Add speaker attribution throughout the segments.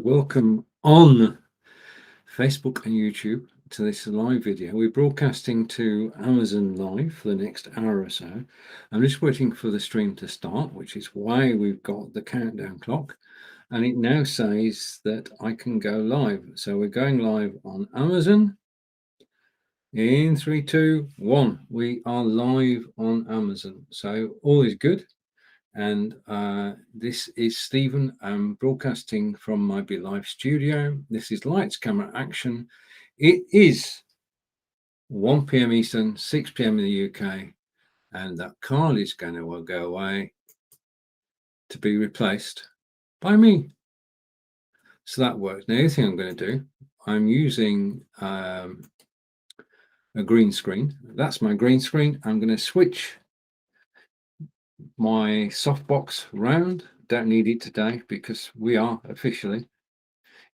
Speaker 1: Welcome on Facebook and YouTube to this live video. We're broadcasting to Amazon Live for the next hour or so. I'm just waiting for the stream to start, which is why we've got the countdown clock. And it now says that I can go live. So we're going live on Amazon. In 3, 2, 1, we are live on Amazon. So all is good. And this is Stephen. I'm broadcasting from my Be Live studio. This is Lights, Camera, Action. It is 1 p.m. Eastern, 6 p.m. in the UK, and that card is going to go away to be replaced by me. So that works. Now, the other thing I'm going to do, I'm using a green screen. That's my green screen. I'm going to switch my softbox round. Don't need it today because we are officially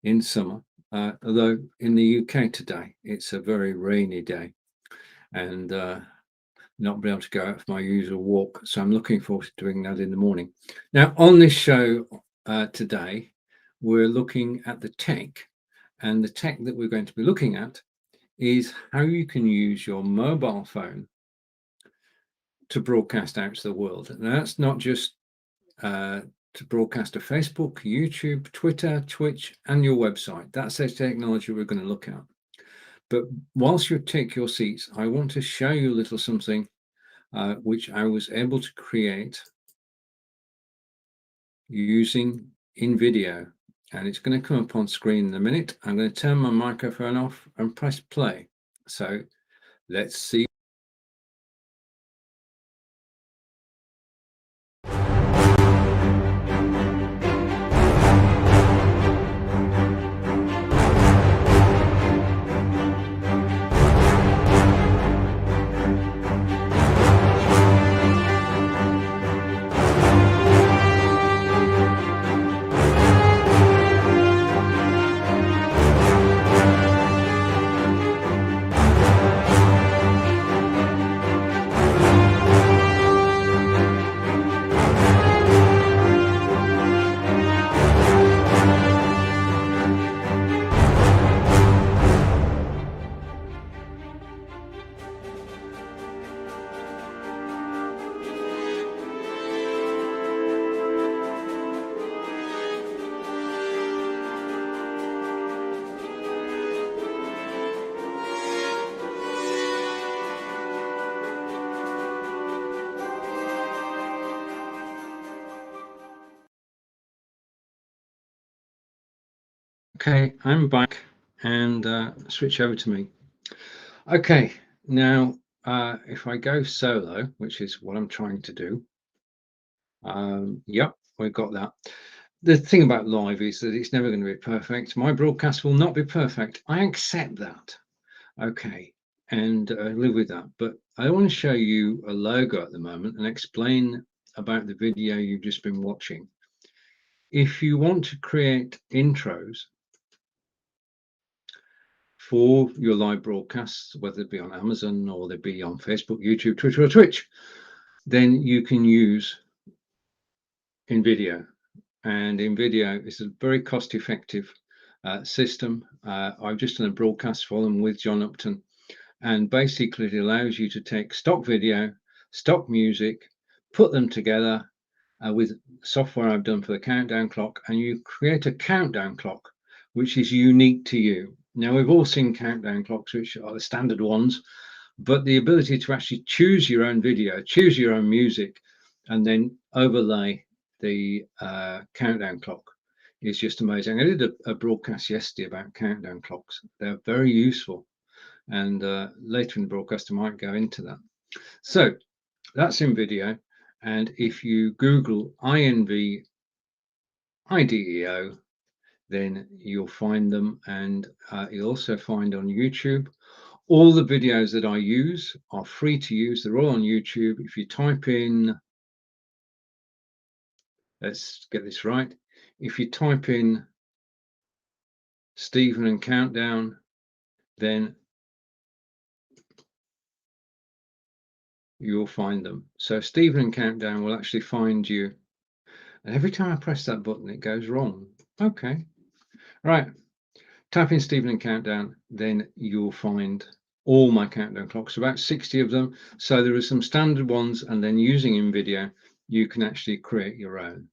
Speaker 1: in summer, although in the UK today it's a very rainy day and not be able to go out for my usual walk, so I'm looking forward to doing that in the morning. Now on this show today we're looking at the tech, and the tech that we're going to be looking at is how you can use your mobile phone to broadcast out to the world. And that's not just to broadcast to Facebook, YouTube, Twitter, Twitch, and your website. That's the technology we're going to look at. But whilst you take your seats, I want to show you a little something which I was able to create using in video. And it's going to come up on screen in a minute. I'm going to turn my microphone off and press play. So let's see. Okay, I'm back, and switch over to me. Okay, now if I go solo, which is what I'm trying to do, yep, we've got that. The thing about live is that it's never going to be perfect. My broadcast will not be perfect. I accept that. Okay, and live with that. But I want to show you a logo at the moment and explain about the video you've just been watching. If you want to create intros for your live broadcasts, whether it be on Amazon or they be on Facebook, YouTube, Twitter, or Twitch, then you can use InVideo. And InVideo is a very cost-effective system. I've just done a broadcast for them with John Upton, and basically it allows you to take stock video, stock music, put them together with software I've done for the countdown clock, and you create a countdown clock which is unique to you. Now, we've all seen countdown clocks, which are the standard ones, but the ability to actually choose your own video, choose your own music, and then overlay the countdown clock is just amazing. I did a broadcast yesterday about countdown clocks. They're very useful, and later in the broadcast I might go into that. So that's in video, and if you Google INV IDEO, then you'll find them, and you'll also find on YouTube. All the videos that I use are free to use. They're all on YouTube. If you type in, let's get this right, if you type in Stephen and Countdown, then you'll find them. So Stephen and Countdown will actually find you, and every time I press that button it goes wrong. Okay, Right, tap in Stephen and Countdown, then you'll find all my countdown clocks, about 60 of them. So there are some standard ones, and then using in video, you can actually create your own.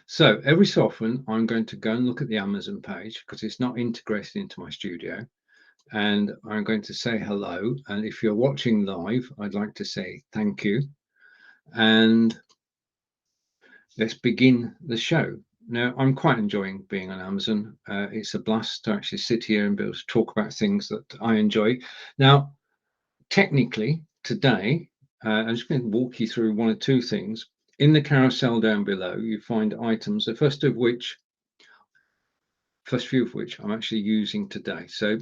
Speaker 1: So every so often, I'm going to go and look at the Amazon page because it's not integrated into my studio. And I'm going to say hello. And if you're watching live, I'd like to say thank you. And let's begin the show. Now, I'm quite enjoying being on Amazon. It's a blast to actually sit here and be able to talk about things that I enjoy. Now, technically, today, I'm just going to walk you through one or two things. In the carousel down below, you find items, the first few of which I'm actually using today. So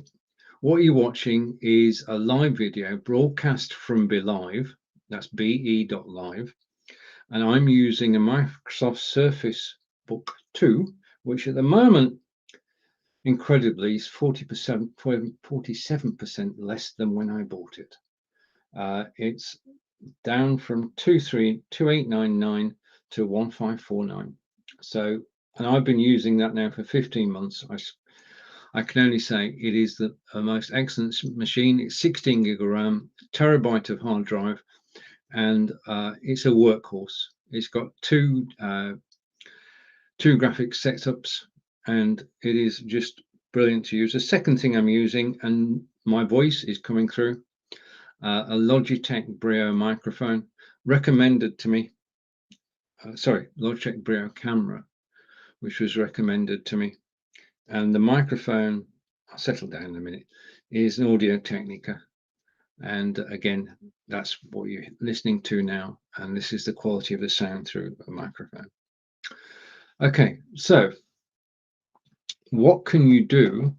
Speaker 1: what you're watching is a live video broadcast from BeLive, that's be.live, and I'm using a Microsoft Surface Book 2, which at the moment, incredibly, is 47% less than when I bought it. It's down from 2899 to 1549. So, and I've been using that now for 15 months. I can only say it is the most excellent machine. It's 16 gig of RAM, terabyte of hard drive, and it's a workhorse. It's got two graphics setups, and it is just brilliant to use. The second thing I'm using, and my voice is coming through, a Logitech Brio microphone recommended to me. Logitech Brio camera, which was recommended to me. And the microphone, I'll settle down in a minute, is an Audio Technica. And again, that's what you're listening to now. And this is the quality of the sound through a microphone. Okay, so what can you do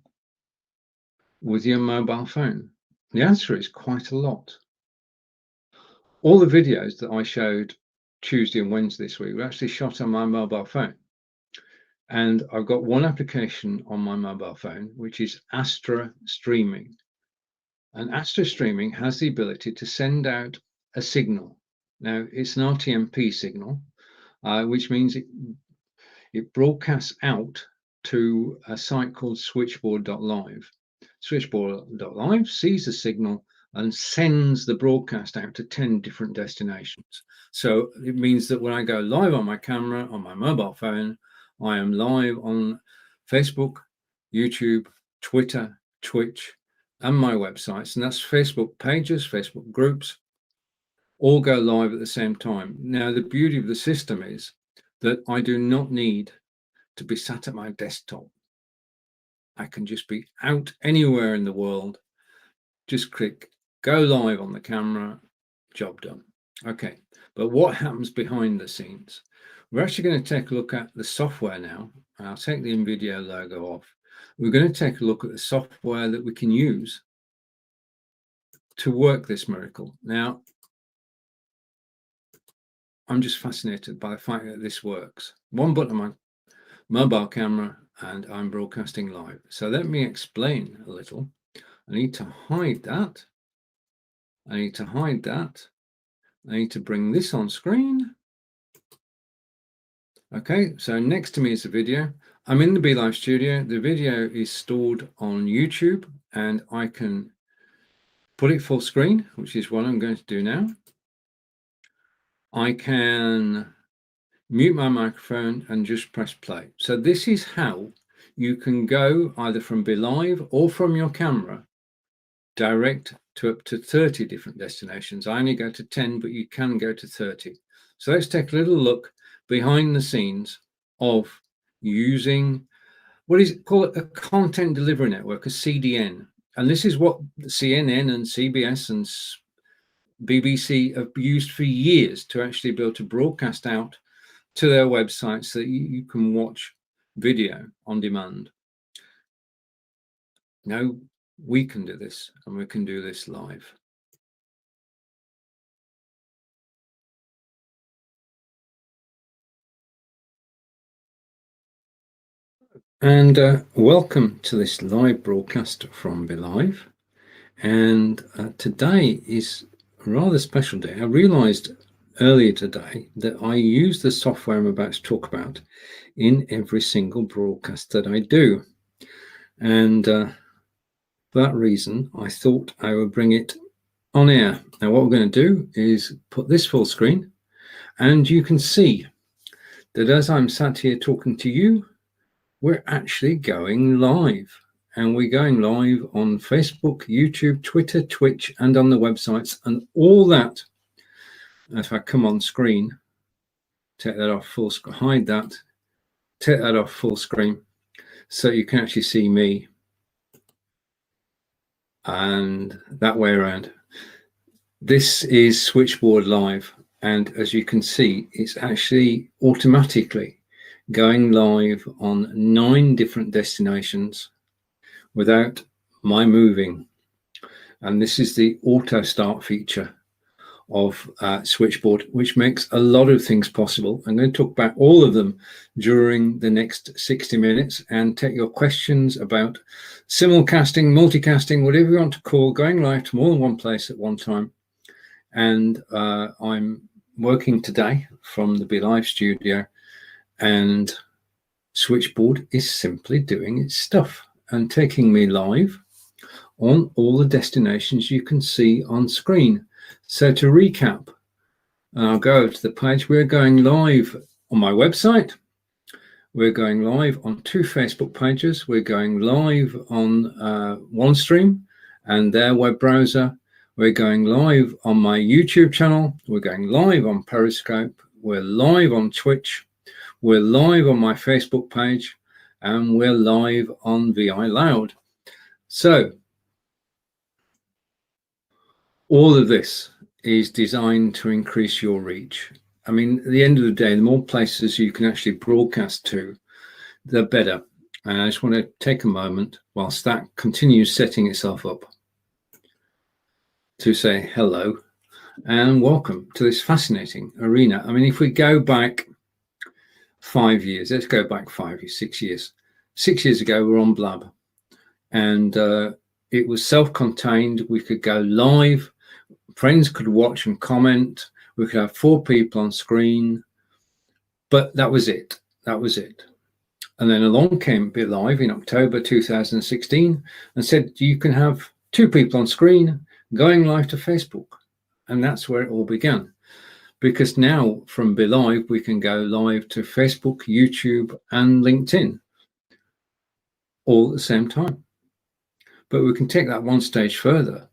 Speaker 1: with your mobile phone? The answer is quite a lot. All the videos that I showed Tuesday and Wednesday this week were actually shot on my mobile phone. And I've got one application on my mobile phone, which is Astra Streaming. And Astra Streaming has the ability to send out a signal. Now, it's an RTMP signal, which means it broadcasts out to a site called Switchboard.live. Switchboard.live sees the signal and sends the broadcast out to 10 different destinations. So it means that when I go live on my camera, on my mobile phone, I am live on Facebook, YouTube, Twitter, Twitch, and my websites. And that's Facebook pages, Facebook groups, all go live at the same time. Now, the beauty of the system is that I do not need to be sat at my desktop. I can just be out anywhere in the world, just click go live on the camera, job done. Okay, but what happens behind the scenes? We're actually going to take a look at the software now. I'll take the InVideo logo off. We're going to take a look at the software that we can use to work this miracle. Now, I'm just fascinated by the fact that this works. One button on my mobile camera and I'm broadcasting live. So let me explain a little. I need to hide that. I need to hide that. I need to bring this on screen. Okay, so next to me is the video. I'm in the BeLive studio. The video is stored on YouTube and I can put it full screen, which is what I'm going to do now. I can mute my microphone and just press play. So this is how you can go either from BeLive or from your camera direct to up to 30 different destinations. I only go to 10, but you can go to 30. So let's take a little look behind the scenes of using what is called a content delivery network, a CDN. And this is what CNN and CBS and BBC have used for years to actually be able to broadcast out to their websites so that you can watch video on demand. Now we can do this, and we can do this live. And welcome to this live broadcast from BeLive. And today is a rather special day. I realized earlier today that I use the software I'm about to talk about in every single broadcast that I do. And for that reason, I thought I would bring it on air. Now, what we're going to do is put this full screen, and you can see that as I'm sat here talking to you, we're actually going live. And we're going live on Facebook, YouTube, Twitter, Twitch, and on the websites, and all that. If I come on screen, take that off full screen, hide that, take that off full screen, so you can actually see me, and that way around. This is Switchboard Live, and as you can see, it's actually automatically going live on 9 different destinations without my moving. And this is the auto start feature of Switchboard, which makes a lot of things possible. I'm going to talk about all of them during the next 60 minutes and take your questions about simulcasting, multicasting, whatever you want to call, going live to more than one place at one time. And I'm working today from the Be Live studio, and Switchboard is simply doing its stuff and taking me live on all the destinations you can see on screen. So to recap, I'll go to the page. We're going live on my website. We're going live on 2 Facebook pages. We're going live on OneStream and their web browser. We're going live on my YouTube channel. We're going live on Periscope. We're live on Twitch. We're live on my Facebook page, and we're live on VI Loud. So all of this is designed to increase your reach. I mean, at the end of the day, the more places you can actually broadcast to, the better. And I just want to take a moment whilst that continues setting itself up to say hello and welcome to this fascinating arena. I mean, if we go back 5 years, let's go back 6 years. 6 years ago, we were on Blab, and it was self-contained. We could go live. Friends could watch and comment. We could have 4 people on screen, but that was it. That was it. And then along came Be Live in October 2016 and said, you can have 2 people on screen going live to Facebook. And that's where it all began. Because now from Be Live, we can go live to Facebook, YouTube, and LinkedIn all at the same time. But we can take that one stage further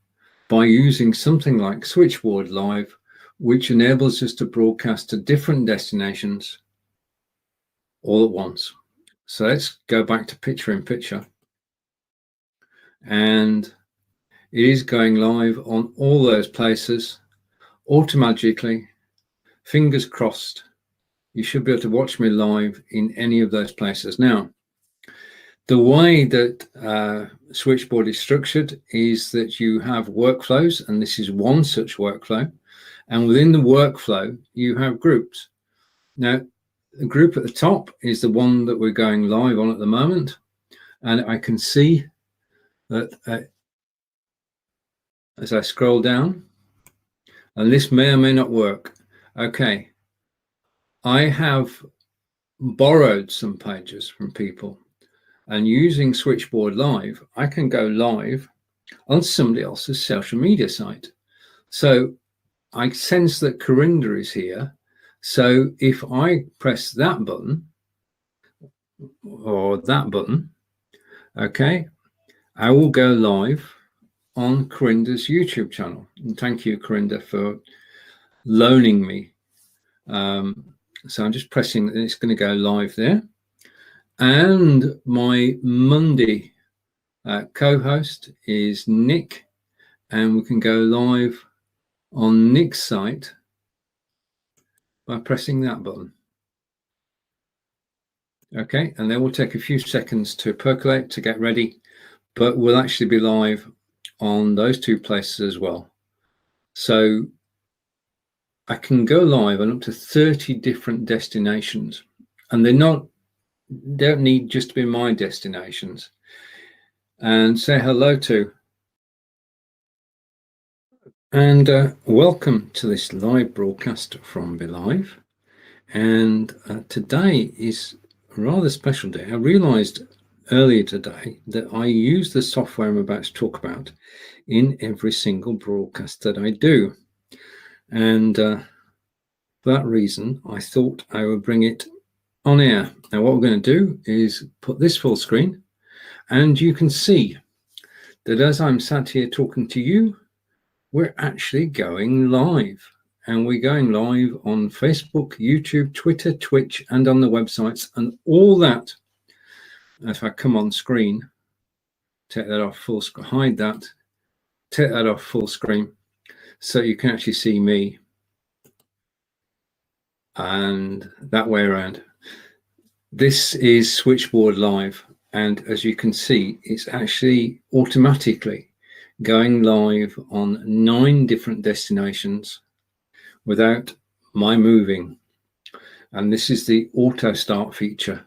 Speaker 1: by using something like Switchboard.live, which enables us to broadcast to different destinations all at once. So let's go back to picture in picture. And it is going live on all those places automatically. Fingers crossed, you should be able to watch me live in any of those places. Now, the way that Switchboard is structured is that you have workflows, and this is one such workflow. And within the workflow, you have groups. Now, the group at the top is the one that we're going live on at the moment. And I can see that as I scroll down, and this may or may not work. Okay, I have borrowed some pages from people, and using Switchboard Live, I can go live on somebody else's social media site. So I sense that Corinda is here. So if I press that button or that button, okay, I will go live on Corinda's YouTube channel. And thank you, Corinda, for loaning me. So I'm just pressing, and it's going to go live there. And my Monday co-host is Nick, and we can go live on Nick's site by pressing that button. Okay, and then we'll take a few seconds to percolate, to get ready, but we'll actually be live on those 2 places as well. So I can go live on up to 30 different destinations, and don't need just to be my destinations. And say hello to, and welcome to this live broadcast from Be Live. And today is a rather special day. I realized earlier today that I use the software I'm about to talk about in every single broadcast that I do. And for that reason, I thought I would bring it on air. Now, what we're going to do is put this full screen, and you can see that as I'm sat here talking to you, we're actually going live. And we're going live on Facebook, YouTube, Twitter, Twitch, and on the websites, and all that. If I come on screen, take that off full screen, hide that, take that off full screen, so you can actually see me, and that way around. This is Switchboard Live, and as you can see, it's actually automatically going live on 9 different destinations without my moving. And this is the auto start feature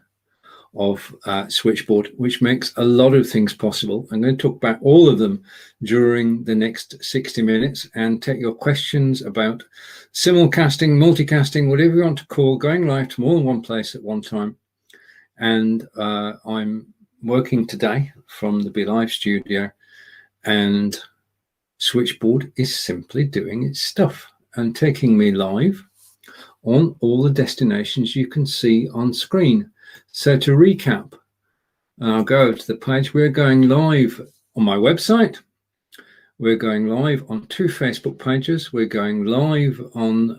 Speaker 1: of Switchboard, which makes a lot of things possible. I'm going to talk about all of them during the next 60 minutes and take your questions about simulcasting, multicasting, whatever you want to call, going live to more than one place at one time. And I'm working today from the BeLive studio, and Switchboard is simply doing its stuff and taking me live on all the destinations you can see on screen. So to recap, I'll go over to the page. We're going live on my website. We're going live on 2 Facebook pages. We're going live on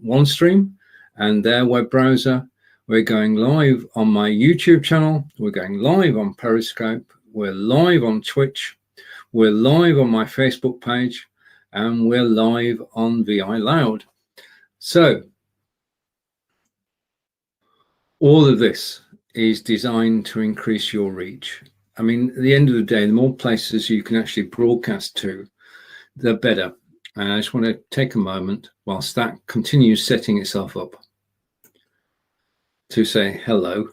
Speaker 1: OneStream and their web browser. We're going live on my YouTube channel. We're going live on Periscope. We're live on Twitch. We're live on my Facebook page, and we're live on VI Loud. So all of this is designed to increase your reach. I mean, at the end of the day, the more places you can actually broadcast to, the better. And I just want to take a moment whilst that continues setting itself up to say hello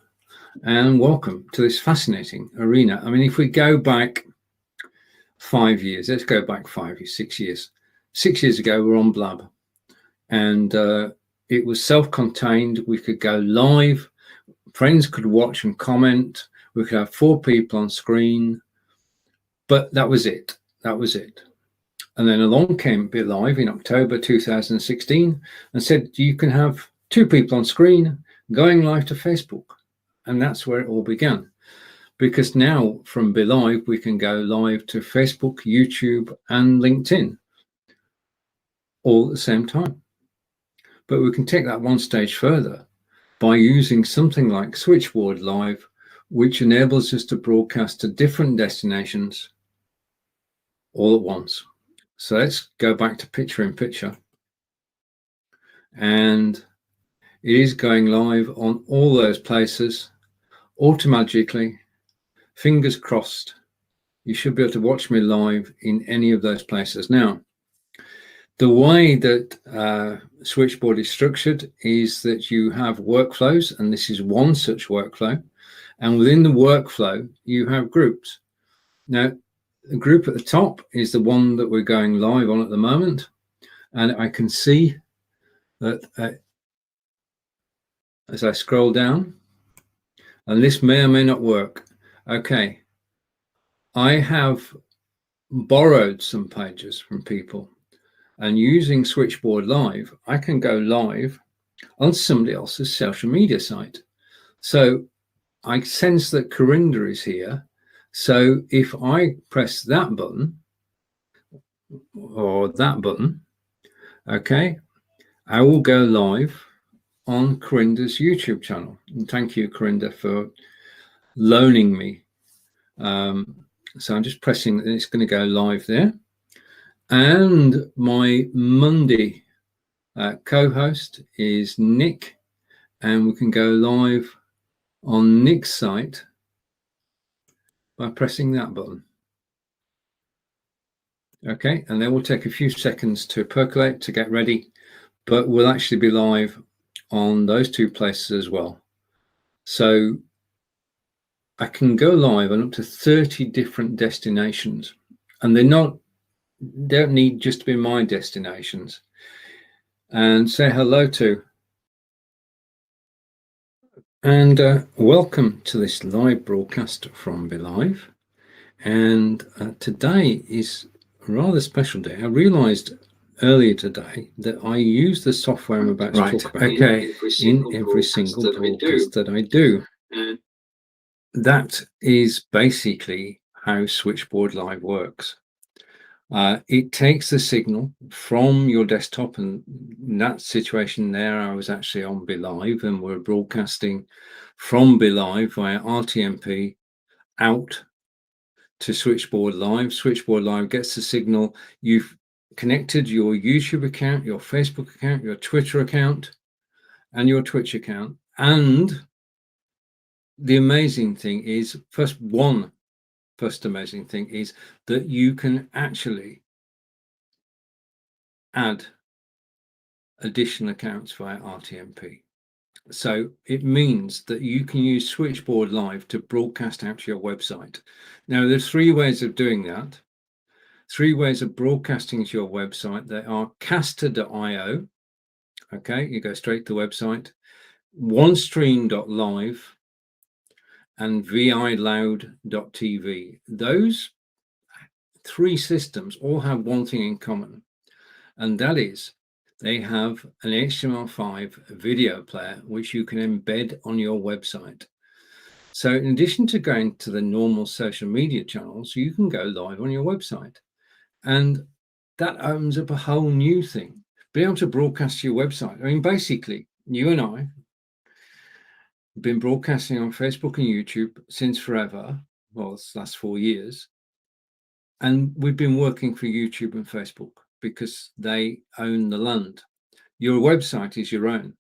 Speaker 1: and welcome to this fascinating arena. I mean, if we go back 5 years, let's go back 5 years, 6 years. 6 years ago, we were on Blab, and it was self-contained. We could go live. Friends could watch and comment. We could have 4 people on screen, but that was it. That was it. And then along came BeLive in October 2016 and said, you can have 2 people on screen going live to Facebook. And that's where it all began. Because now from BeLive, we can go live to Facebook, YouTube, and LinkedIn all at the same time. But we can take that one stage further by using something like Switchboard.live, which enables us to broadcast to different destinations all at once. So let's go back to picture in picture. And it is going live on all those places automatically. Fingers crossed, you should be able to watch me live in any of those places. Now, the way that Switchboard is structured is that you have workflows, and this is one such workflow. And within the workflow, you have groups. Now, the group at the top is the one that we're going live on at the moment. And I can see that as I scroll down, and this may or may not work. Okay, I have borrowed some pages from people, and using Switchboard Live, I can go live on somebody else's social media site. So I sense that Corinda is here. So if I press that button or that button, okay, I will go live on Corinda's YouTube channel. And thank you, Corinda, for loaning me. So I'm just pressing, and it's going to go live there. And my Monday co-host is Nick, and we can go live on Nick's site by pressing that button. Okay, and then we'll take a few seconds to percolate, to get ready, but we'll actually be live on those 2 places as well. So I can go live on up to 30 different destinations, and they don't need just to be my destinations. And say hello to And welcome to this live broadcast from BeLive. And today is a rather special day. I realised earlier today that I use the software I'm about to talk about in every single broadcast that I do. That is basically how Switchboard.live works. It takes the signal from your desktop, and in that situation there, I was actually on BeLive, and we're broadcasting from BeLive via RTMP out to Switchboard.live. Switchboard.live gets the signal. You've connected your YouTube account, your Facebook account, your Twitter account, and your Twitch account. And the amazing thing is, first amazing thing is that you can actually add additional accounts via RTMP. So it means that you can use Switchboard.live to broadcast out to your website. Now, there's 3 ways of doing that. 3 ways of broadcasting to your website. They are caster.io. Okay, you go straight to the website. OneStream.live and viloud.tv. Those 3 systems all have one thing in common, and that is they have an HTML5 video player which you can embed on your website. So in addition to going to the normal social media channels, you can go live on your website. And that opens up a whole new thing. Being able to broadcast to your website. I mean, basically, you and I have been broadcasting on Facebook and YouTube since forever. Well, it's the last 4 years. And we've been working for YouTube and Facebook because they own the land. Your website is your own.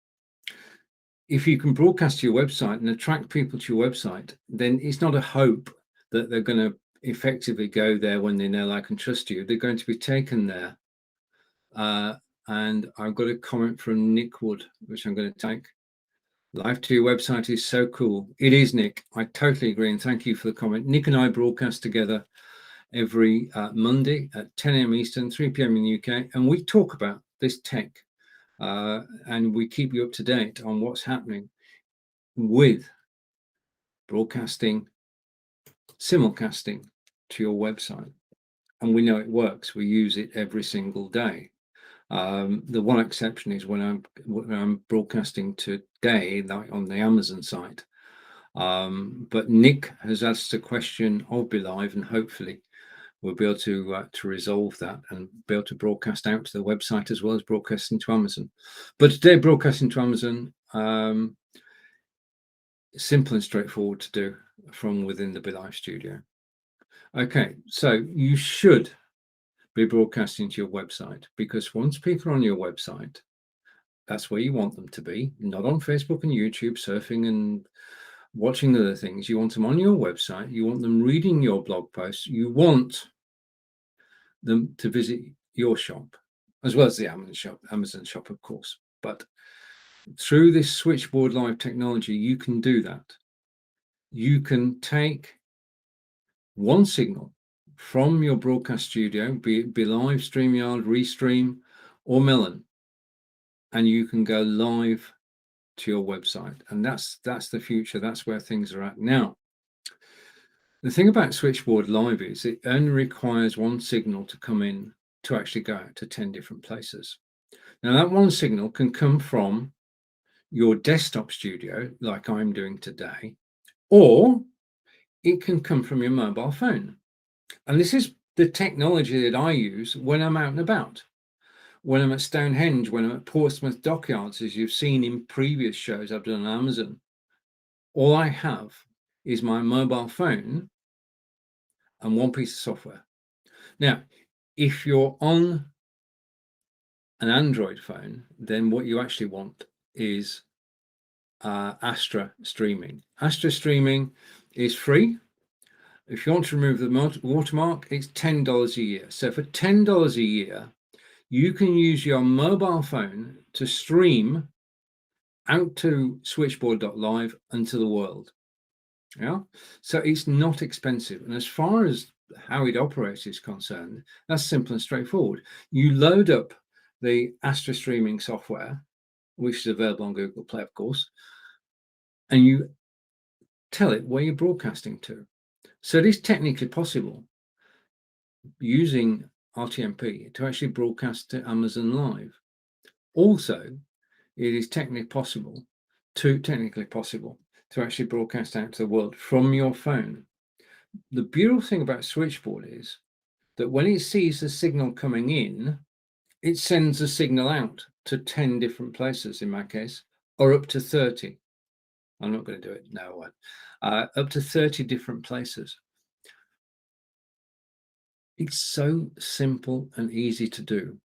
Speaker 1: If you can broadcast to your website and attract people to your website, then it's not a hope that they're going to effectively go there when they know, like, and trust you. They're going to be taken there. And I've got a comment from Nick Wood, which I'm going to take. Live to your website is so cool. It is, Nick. I totally agree. And thank you for the comment. Nick and I broadcast together every Monday at 10 a.m. Eastern, 3 p.m. in the UK. And we talk about this tech. And we keep you up to date on what's happening with broadcasting, simulcasting to your website. And we know it works. We use it every single day. The one exception is when I'm broadcasting today, like on the Amazon site. But Nick has asked a question of BeLive, and hopefully we'll be able to resolve that and be able to broadcast out to the website as well as broadcasting to Amazon. But today, broadcasting to Amazon, simple and straightforward to do from within the BeLive studio. Okay, so you should be broadcasting to your website, because once people are on your website, that's where you want them to be, not on Facebook and YouTube surfing and watching other things. You want them on your website. You want them reading your blog posts. You want them to visit your shop, as well as the Amazon shop, of course. But through this Switchboard.live technology, you can do that. You can take one signal from your broadcast studio, be it BeLive, StreamYard, Restream, or Melon, and you can go live to your website. And that's the future. That's where things are at now. The thing about Switchboard.live is it only requires one signal to come in to actually go out to 10 different places. Now, that one signal can come from your desktop studio, like I'm doing today, or it can come from your mobile phone. And this is the technology that I use when I'm out and about. When I'm at Stonehenge, when I'm at Portsmouth Dockyards, as you've seen in previous shows I've done on Amazon, all I have is my mobile phone and one piece of software. Now, if you're on an Android phone, then what you actually want is Astra Streaming. Astra Streaming is free. If you want to remove the watermark, it's $10 a year. So for $10 a year, you can use your mobile phone to stream out to Switchboard.live and to the world. Yeah, so it's not expensive. And as far as how it operates is concerned, that's simple and straightforward. You load up the Astra streaming software, which is available on Google Play, of course, and you tell it where you're broadcasting to. So it is technically possible using RTMP to actually broadcast to Amazon Live. Also, it is technically possible to actually broadcast out to the world from your phone. The beautiful thing about Switchboard is that when it sees the signal coming in, it sends a signal out to 10 different places in my case, or up to 30. I'm not going to do it, no, I won't. Up to 30 different places. It's so simple and easy to do.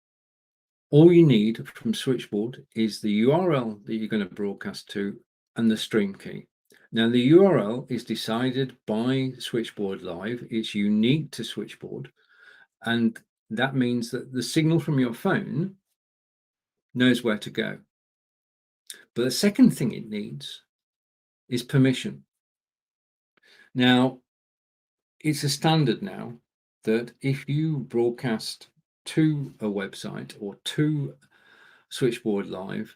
Speaker 1: All you need from Switchboard is the URL that you're going to broadcast to and the stream key. Now, the URL is decided by Switchboard.live. It's unique to Switchboard, and that means that the signal from your phone knows where to go. But the second thing it needs is permission. Now, it's a standard now that if you broadcast to a website or to Switchboard Live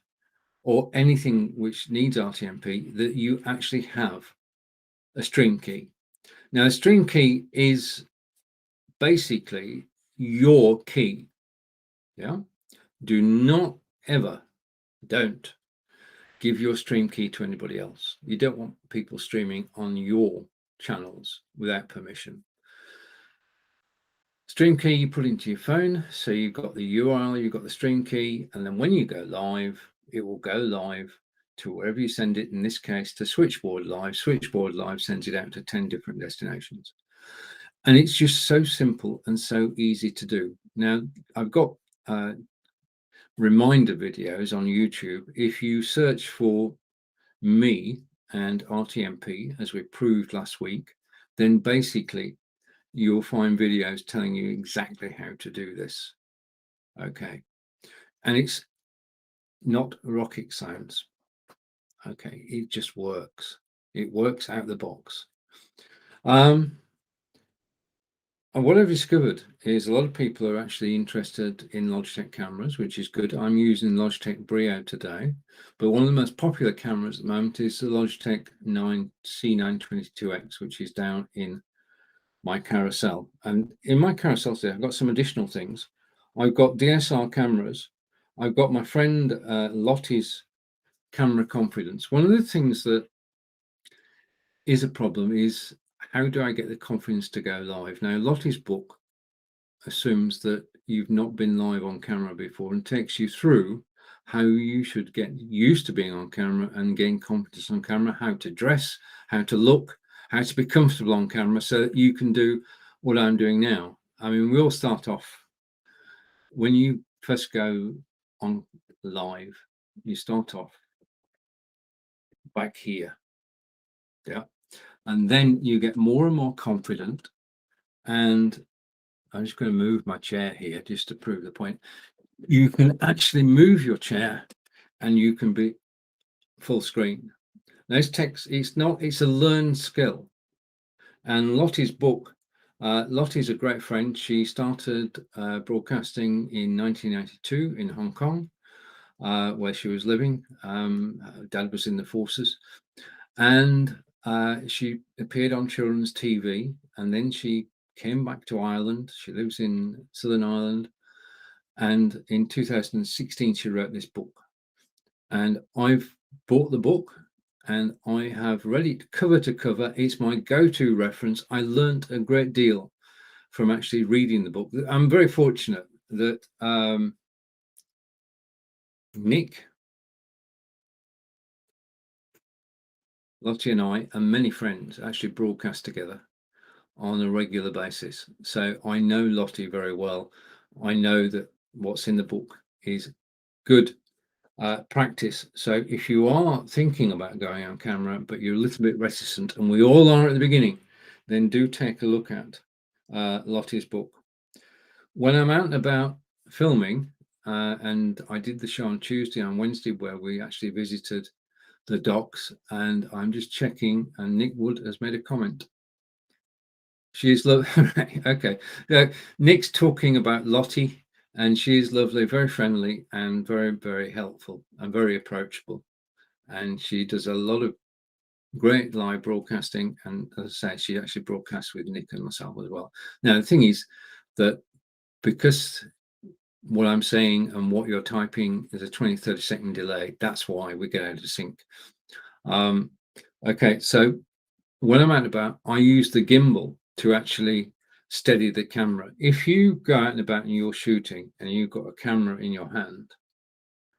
Speaker 1: or anything which needs RTMP, that you actually have a stream key. Now, a stream key is basically your key. Yeah. Do not ever, don't give your stream key to anybody else. You don't want people streaming on your channels without permission. Stream key you put into your phone, so you've got the URL, you've got the stream key, and then when you go live, it will go live to wherever you send it, in this case to Switchboard Live. Switchboard Live sends it out to 10 different destinations. And it's just so simple and so easy to do. Now, I've got reminder videos on YouTube. If you search for me and RTMP, as we proved last week, then basically you'll find videos telling you exactly how to do this. Okay. And it's not rocket science. Okay. It just works. It works out the box. And what I've discovered is a lot of people are actually interested in Logitech cameras, which is good. I'm using Logitech Brio today, but one of the most popular cameras at the moment is the Logitech C922X, which is down in my carousel. And in my carousel today, I've got some additional things. I've got DSLR cameras. I've got my friend Lottie's camera confidence. One of the things that is a problem is, how do I get the confidence to go live? Now, Lottie's book assumes that you've not been live on camera before and takes you through how you should get used to being on camera and gain confidence on camera, how to dress, how to look, how to be comfortable on camera so that you can do what I'm doing now. I mean, we all start off, when you first go on live, you start off back here. Yeah. And then you get more and more confident. And I'm just going to move my chair here just to prove the point. You can actually move your chair and you can be full screen. Those texts, it's a learned skill. And Lottie's book, Lottie's a great friend. She started broadcasting in 1992 in Hong Kong, where she was living. Her dad was in the forces. And she appeared on children's TV, and then she came back to Ireland. She lives in Southern Ireland. And in 2016, she wrote this book. And I've bought the book and I have read it cover to cover. It's my go-to reference. I learned a great deal from actually reading the book. I'm very fortunate that Nick, Lottie and I, and many friends actually broadcast together on a regular basis. So I know Lottie very well. I know that what's in the book is good practice. So if you are thinking about going on camera, but you're a little bit reticent, and we all are at the beginning, then do take a look at Lottie's book. When I'm out and about filming, and I did the show on Tuesday and Wednesday where we actually visited the docks, and I'm just checking, and Nick Wood has made a comment. She's lovely. Okay. Nick's talking about Lottie, and she's lovely, very friendly, and very, very helpful and very approachable. And she does a lot of great live broadcasting, and as I say, she actually broadcasts with Nick and myself as well. Now the thing is that because what I'm saying and what you're typing is a 20-30 second delay, that's why we get out of sync. Okay, so when I'm out and about, I use the gimbal to actually steady the camera. If you go out and about and you're shooting and you've got a camera in your hand,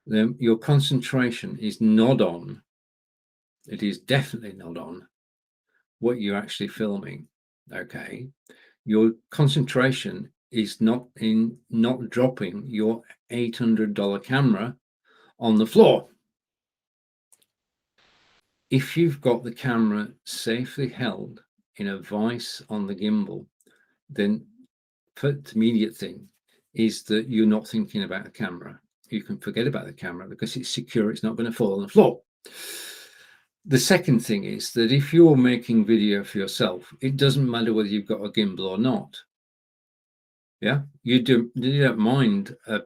Speaker 1: then your concentration is not on, it is definitely not on what you're actually filming. Okay, your concentration is not dropping your $800 camera on the floor. If you've got the camera safely held in a vise on the gimbal, then the immediate thing is that you're not thinking about the camera. You can forget about the camera because it's secure, it's not going to fall on the floor. The second thing is that if you're making video for yourself, it doesn't matter whether you've got a gimbal or not. Yeah, you don't mind a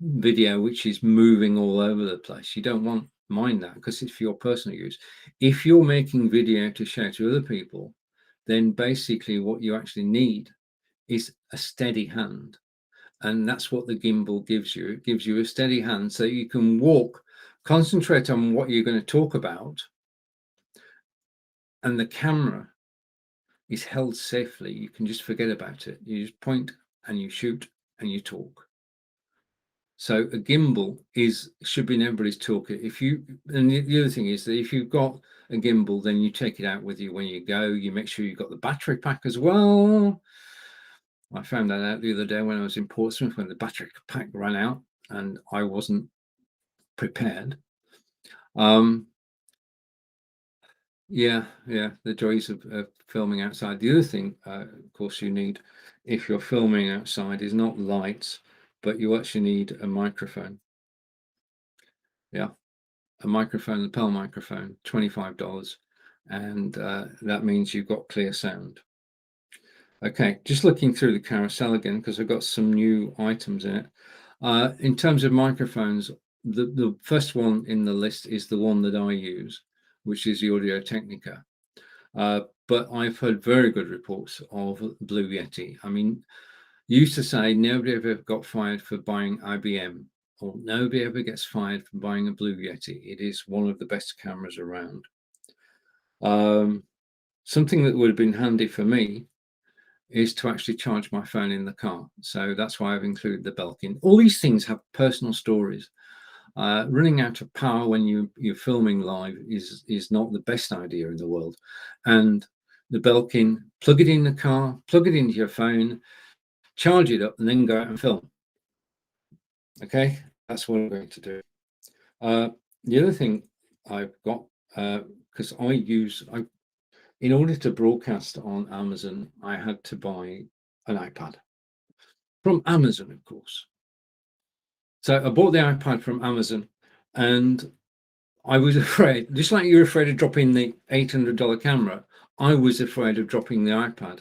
Speaker 1: video which is moving all over the place. You don't mind that because it's for your personal use. If you're making video to show to other people, then basically what you actually need is a steady hand. And that's what the gimbal gives you. It gives you a steady hand so you can walk, concentrate on what you're going to talk about, and the camera is held safely. You can just forget about it. You just point and you shoot and you talk. So a gimbal should be in everybody's toolkit. And the other thing is that if you've got a gimbal, then you take it out with you when you go. You make sure you've got the battery pack as well. I found that out the other day when I was in Portsmouth, when the battery pack ran out and I wasn't prepared. Yeah, the joys of filming outside. The other thing, of course, you need if you're filming outside is not lights, but you actually need a microphone. Yeah, a microphone, a lapel microphone, $25, and that means you've got clear sound. Okay, just looking through the carousel again because I've got some new items in it. In terms of microphones, the first one in the list is the one that I use, which is the Audio Technica. But I've heard very good reports of Blue Yeti. I mean, you used to say nobody ever got fired for buying IBM, or nobody ever gets fired for buying a Blue Yeti. It is one of the best cameras around. Something that would have been handy for me is to actually charge my phone in the car. So that's why I've included the Belkin. All these things have personal stories. Running out of power when you're filming live is not the best idea in the world. And the Belkin, plug it in the car, plug it into your phone, charge it up, and then go out and film. Okay, that's what I'm going to do. The other thing I've got, because in order to broadcast on Amazon, I had to buy an iPad from Amazon, of course. So I bought the iPad from Amazon, and I was afraid, just like you're afraid of dropping the $800 camera, I was afraid of dropping the iPad.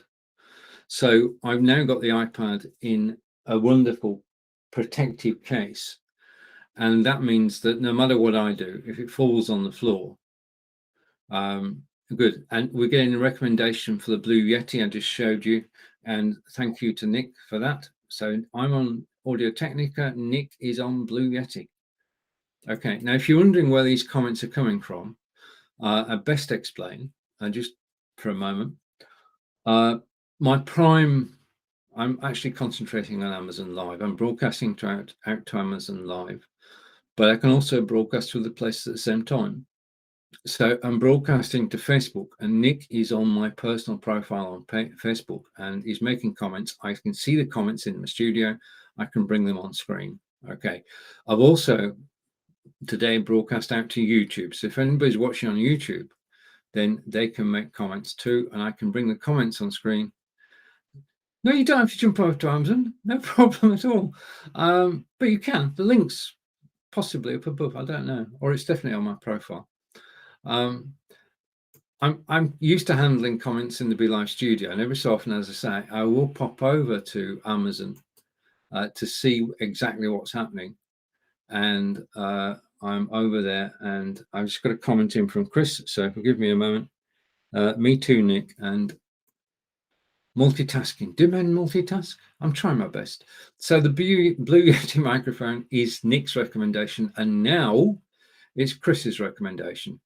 Speaker 1: So I've now got the iPad in a wonderful protective case. And that means that no matter what I do, if it falls on the floor, good. And we're getting a recommendation for the Blue Yeti I just showed you. And thank you to Nick for that. So I'm on Audio Technica. Nick is on Blue Yeti. Okay, now if you're wondering where these comments are coming from, I best explain, just for a moment. My prime, I'm actually concentrating on Amazon Live. I'm broadcasting out to Amazon Live, but I can also broadcast to the places at the same time. So I'm broadcasting to Facebook, and Nick is on my personal profile on Facebook, and he's making comments. I can see the comments in the studio. I can bring them on screen. Okay. I've also today broadcast out to YouTube. So if anybody's watching on YouTube, then they can make comments too, and I can bring the comments on screen. No, you don't have to jump over to Amazon. No problem at all. But you can. The link's possibly up above. I don't know, or it's definitely on my profile. I'm used to handling comments in the Be Live studio, and every so often, as I say, I will pop over to Amazon to see exactly what's happening, and I I'm over there, and I've just got a comment in from Chris, so forgive me a moment. Me too, Nick, and multitasking. Do men multitask? I'm trying my best. So the Blue Yeti microphone is Nick's recommendation, and now it's Chris's recommendation.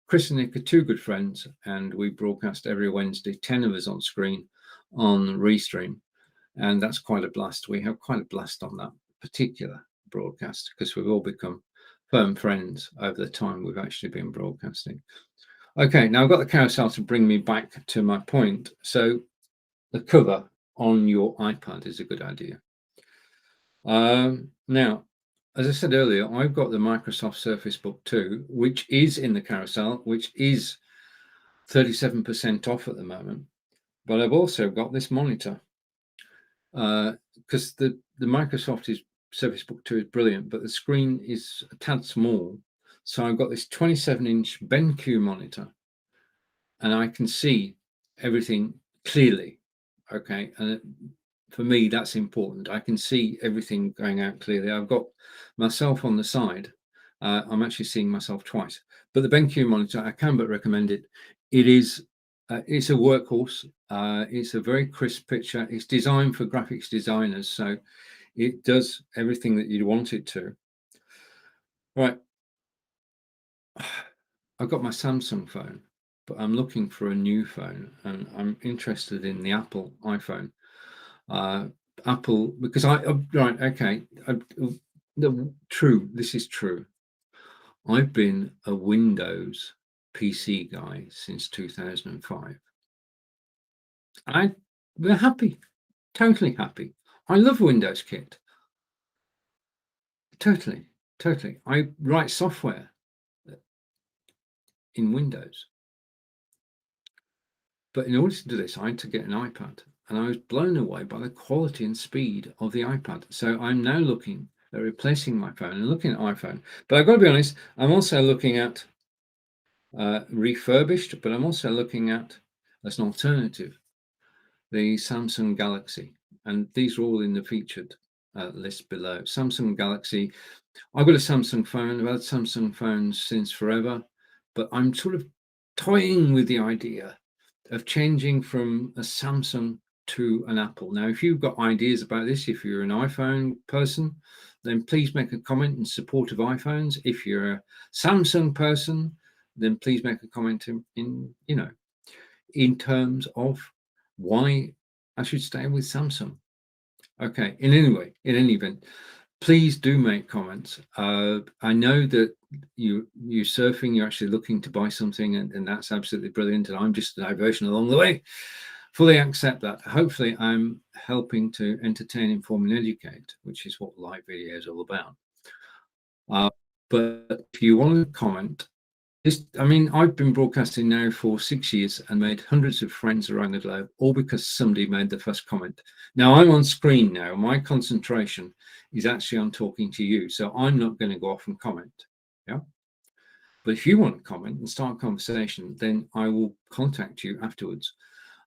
Speaker 1: Chris and Nick are two good friends, and we broadcast every Wednesday, 10 of us on screen on Restream, and that's quite a blast. We have quite a blast on that particular broadcast because we've all become firm friends over the time we've actually been broadcasting. Okay, now I've got the carousel to bring me back to my point. So the cover on your iPad is a good idea. Now, as I said earlier, I've got the Microsoft Surface Book 2, which is in the carousel, which is 37% off at the moment. But I've also got this monitor because the Microsoft Surface Book 2 is brilliant, but the screen is a tad small. So I've got this 27-inch BenQ monitor, and I can see everything clearly. Okay, and for me, that's important. I can see everything going out clearly. I've got myself on the side. I'm actually seeing myself twice. But the BenQ monitor, I can but recommend it. It is, it's a workhorse. It's a very crisp picture. It's designed for graphics designers, so it does everything that you'd want it to. Right. I've got my Samsung phone, but I'm looking for a new phone, and I'm interested in the Apple iPhone. Apple, because right, okay, this is true. I've been a Windows PC guy since 2005. We're happy, totally happy. I love Windows Kit. Totally. I write software in Windows. But in order to do this, I had to get an iPad, and I was blown away by the quality and speed of the iPad. So I'm now looking at replacing my phone and looking at iPhone. But I've got to be honest, I'm also looking at refurbished, but I'm also looking at, as an alternative, the Samsung Galaxy. And these are all in the featured list below. Samsung Galaxy. I've got a Samsung phone. I've had Samsung phones since forever, but I'm sort of toying with the idea of changing from a Samsung to an Apple. Now, if you've got ideas about this, if you're an iPhone person, then please make a comment in support of iPhones. If you're a Samsung person, then please make a comment in terms of why I should stay with Samsung. Okay, in any event, please do make comments. I know that you're surfing, you're actually looking to buy something, and that's absolutely brilliant, and I'm just a diversion along the way. Fully accept that. Hopefully I'm helping to entertain, inform, and educate, which is what live video is all about. But if you want to comment, I've been broadcasting now for 6 years and made hundreds of friends around the globe, all because somebody made the first comment. Now I'm on screen now. My concentration is actually on talking to you, so I'm not going to go off and comment. Yeah. But if you want to comment and start a conversation, then I will contact you afterwards,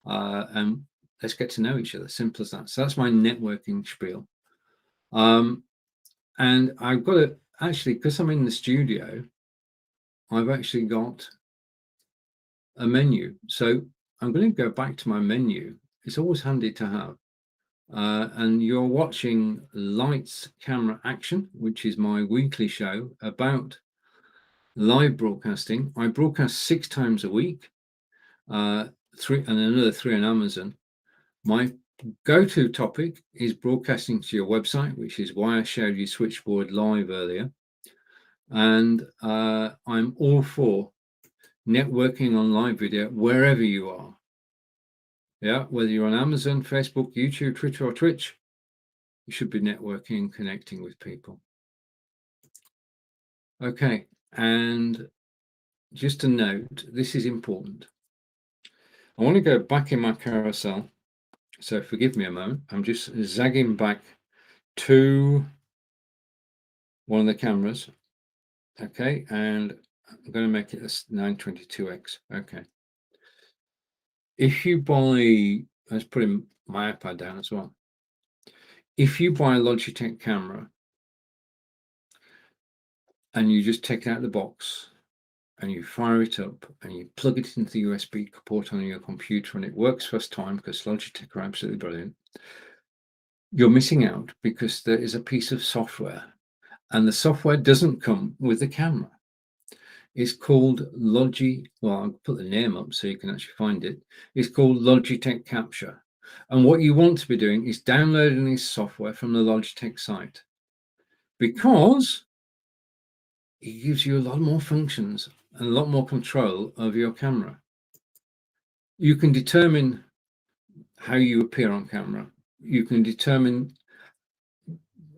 Speaker 1: and let's get to know each other. Simple as that. So that's my networking spiel. And I've got to actually, because I'm in the studio, I've actually got a menu. So I'm going to go back to my menu. It's always handy to have. And you're watching Lights, Camera, Action, which is my weekly show about live broadcasting. I broadcast 6 times a week, 3 and another 3 on Amazon. My go-to topic is broadcasting to your website, which is why I showed you Switchboard.live earlier. And I'm all for networking on live video wherever you are. Yeah, whether you're on Amazon, Facebook, YouTube, Twitter, or Twitch, you should be networking and connecting with people. Okay, and just a note, this is important. I want to go back in my carousel, so forgive me a moment. I'm just zagging back to one of the cameras. Okay, and I'm going to make it a 922x. Okay. If you buy, let's put my iPad down as well. If you buy a Logitech camera, and you just take it out of the box and you fire it up and you plug it into the USB port on your computer and it works first time because Logitech are absolutely brilliant, you're missing out because there is a piece of software and the software doesn't come with the camera. It's called well, I'll put the name up so you can actually find it. It's called Logitech Capture. And what you want to be doing is downloading this software from the Logitech site because it gives you a lot more functions and a lot more control over your camera. You can determine how you appear on camera. You can determine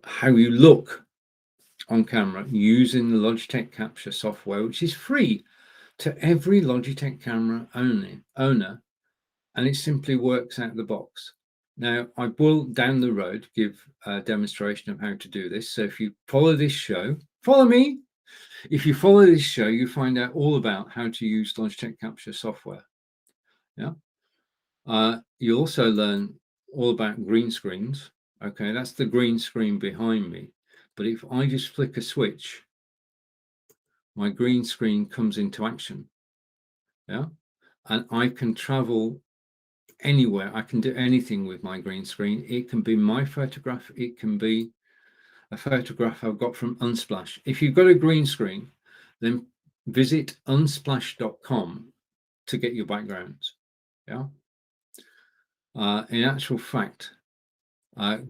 Speaker 1: how you look on camera using the Logitech Capture software, which is free to every Logitech camera owner, and it simply works out of the box. Now, I will down the road give a demonstration of how to do this. So if you follow this show, follow me. If you follow this show, you find out all about how to use Logitech Capture software. Yeah. You also learn all about green screens. Okay, that's the green screen behind me. But if I just flick a switch, my green screen comes into action. Yeah. And I can travel anywhere. I can do anything with my green screen. It can be my photograph. It can be a photograph I've got from Unsplash. If you've got a green screen, then visit unsplash.com to get your backgrounds. Yeah. In actual fact,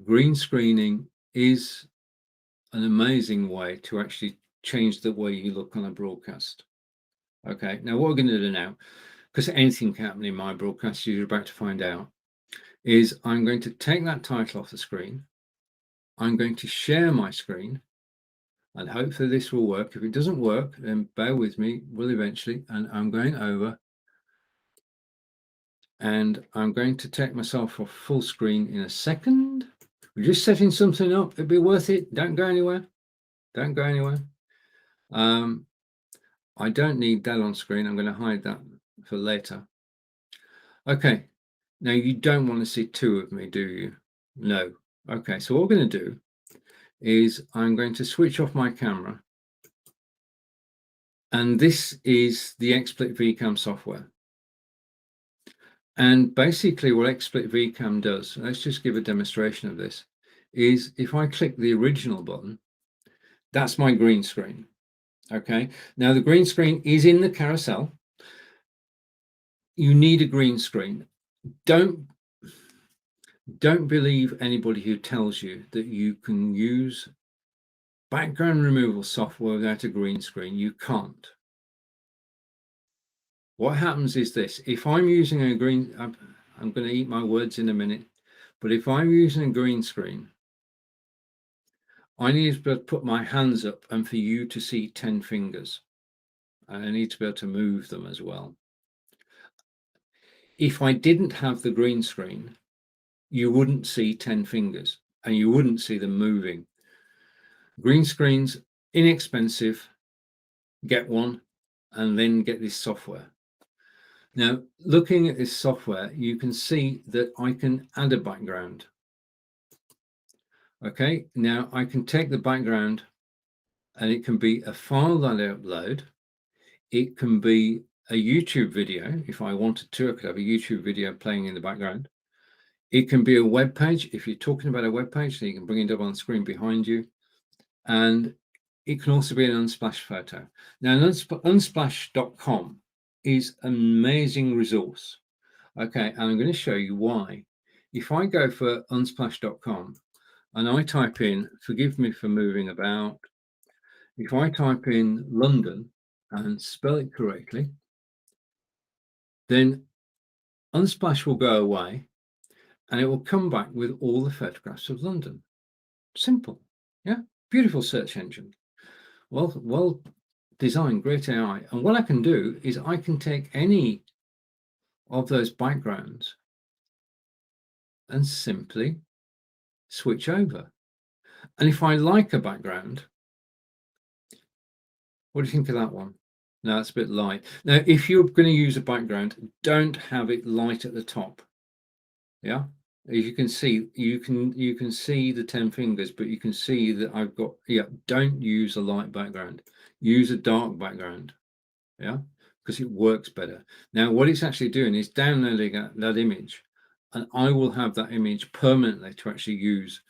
Speaker 1: green screening is an amazing way to actually change the way you look on a broadcast. Okay, now what we're going to do now, because anything can happen in my broadcast, you're about to find out, is I'm going to take that title off the screen. I'm going to share my screen, and hopefully this will work. If it doesn't work, then bear with me, we'll eventually, and I'm going over and I'm going to take myself off full screen in a second. We're just setting something up. It'd be worth it. Don't go anywhere. Don't go anywhere. I don't need that on screen. I'm going to hide that for later. Okay. Now you don't want to see two of me, do you? No. Okay. So what we're going to do is I'm going to switch off my camera. And this is the XSplit VCam software. And basically what XSplit VCam does, let's just give a demonstration of this, is if I click the original button, that's my green screen. Okay, now the green screen is in the carousel. You need a green screen. Don't believe anybody who tells you that you can use background removal software without a green screen. You can't. What happens is this: if I'm using a green, I'm going to eat my words in a minute, but if I'm using a green screen, I need to be able to put my hands up and for you to see 10 fingers. And I need to be able to move them as well. If I didn't have the green screen, you wouldn't see 10 fingers and you wouldn't see them moving. Green screens, inexpensive, get one and then get this software. Now, looking at this software, you can see that I can add a background. Okay, now I can take the background and it can be a file that I upload. It can be a YouTube video. If I wanted to, I could have a YouTube video playing in the background. It can be a web page. If you're talking about a web page, then you can bring it up on the screen behind you. And it can also be an Unsplash photo. Now, unsplash.com is an amazing resource. Okay, and I'm going to show you why. If I go for unsplash.com and I type in, forgive me for moving about, if I type in London and spell it correctly, then Unsplash will go away and it will come back with all the photographs of London. Simple. Yeah, beautiful search engine. Well designed, great AI. And what I can do is I can take any of those backgrounds and simply switch over. And if I like a background, what do you think of that one? Now it's a bit light. Now, if you're going to use a background, don't have it light at the top. Yeah. As you can see, you can see the 10 fingers, but you can see that I've got, yeah, don't use a light background, use a dark background, yeah, because it works better. Now what it's actually doing is downloading that image, and I will have that image permanently to actually use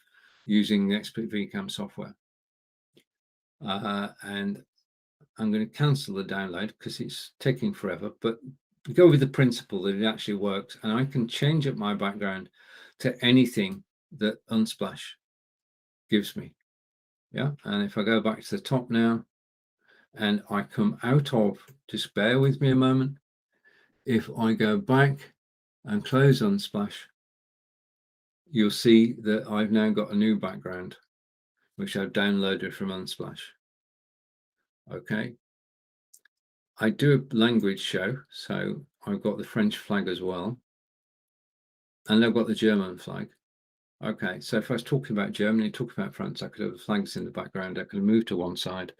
Speaker 1: using the XSplit VCam software. And I'm going to cancel the download because it's taking forever, but go with the principle that it actually works, and I can change up my background to anything that Unsplash gives me. Yeah, and if I go back to the top now and I come out of, just bear with me a moment, if I go back and close Unsplash, you'll see that I've now got a new background which I've downloaded from Unsplash. Okay, I do a language show, so I've got the French flag as well, and I've got the German flag. Okay, so if I was talking about Germany, talking about France, I could have the flags in the background. I could move to one side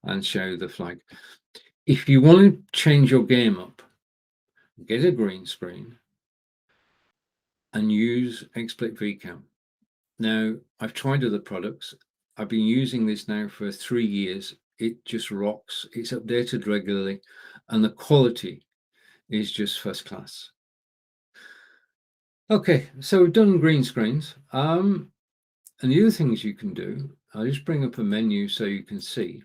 Speaker 1: and show the flag. If you want to change your game up, get a green screen and use XSplit VCam. Now, I've tried other products. I've been using this now for 3 years. It just rocks. It's updated regularly, and the quality is just first class. Okay, so we've done green screens. And the other things you can do, I'll just bring up a menu so you can see.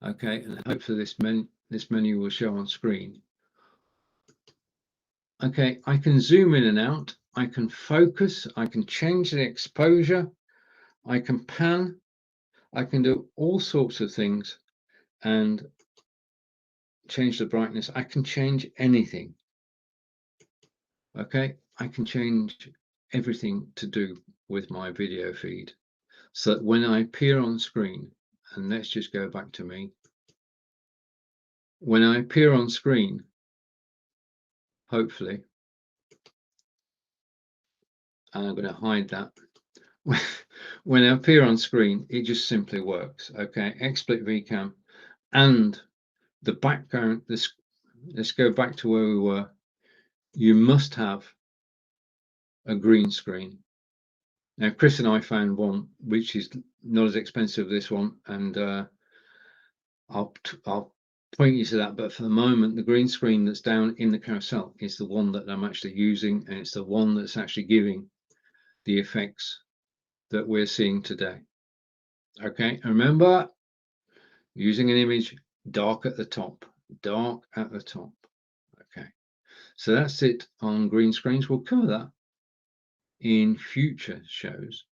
Speaker 1: Okay, and hopefully this menu will show on screen. Okay, I can zoom in and out, I can focus, I can change the exposure, I can pan, I can do all sorts of things and change the brightness. I can change anything. Okay, I can change everything to do with my video feed, so that when I appear on screen, and let's just go back to me, when I appear on screen, hopefully, and I'm going to hide that. When I appear on screen, it just simply works. Okay, XSplit VCam and the background. Let's go back to where we were. You must have a green screen. Now, Chris and I found one which is not as expensive as this one, and I'll point you to that. But for the moment, the green screen that's down in the carousel is the one that I'm actually using, and it's the one that's actually giving the effects that we're seeing today. Okay, remember, using an image, dark at the top, dark at the top. Okay, so that's it on green screens. We'll cover that in future shows,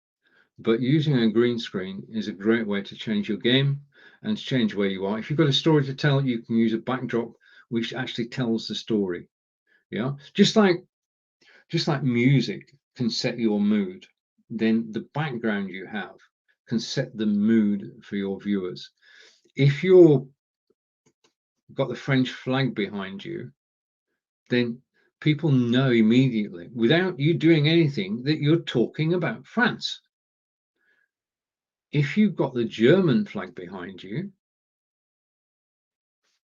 Speaker 1: but using a green screen is a great way to change your game and to change where you are. If you've got a story to tell, you can use a backdrop which actually tells the story. Yeah, just like music can set your mood, then the background you have can set the mood for your viewers. If you're got the French flag behind you, then people know immediately, without you doing anything, that you're talking about France. If you've got the German flag behind you,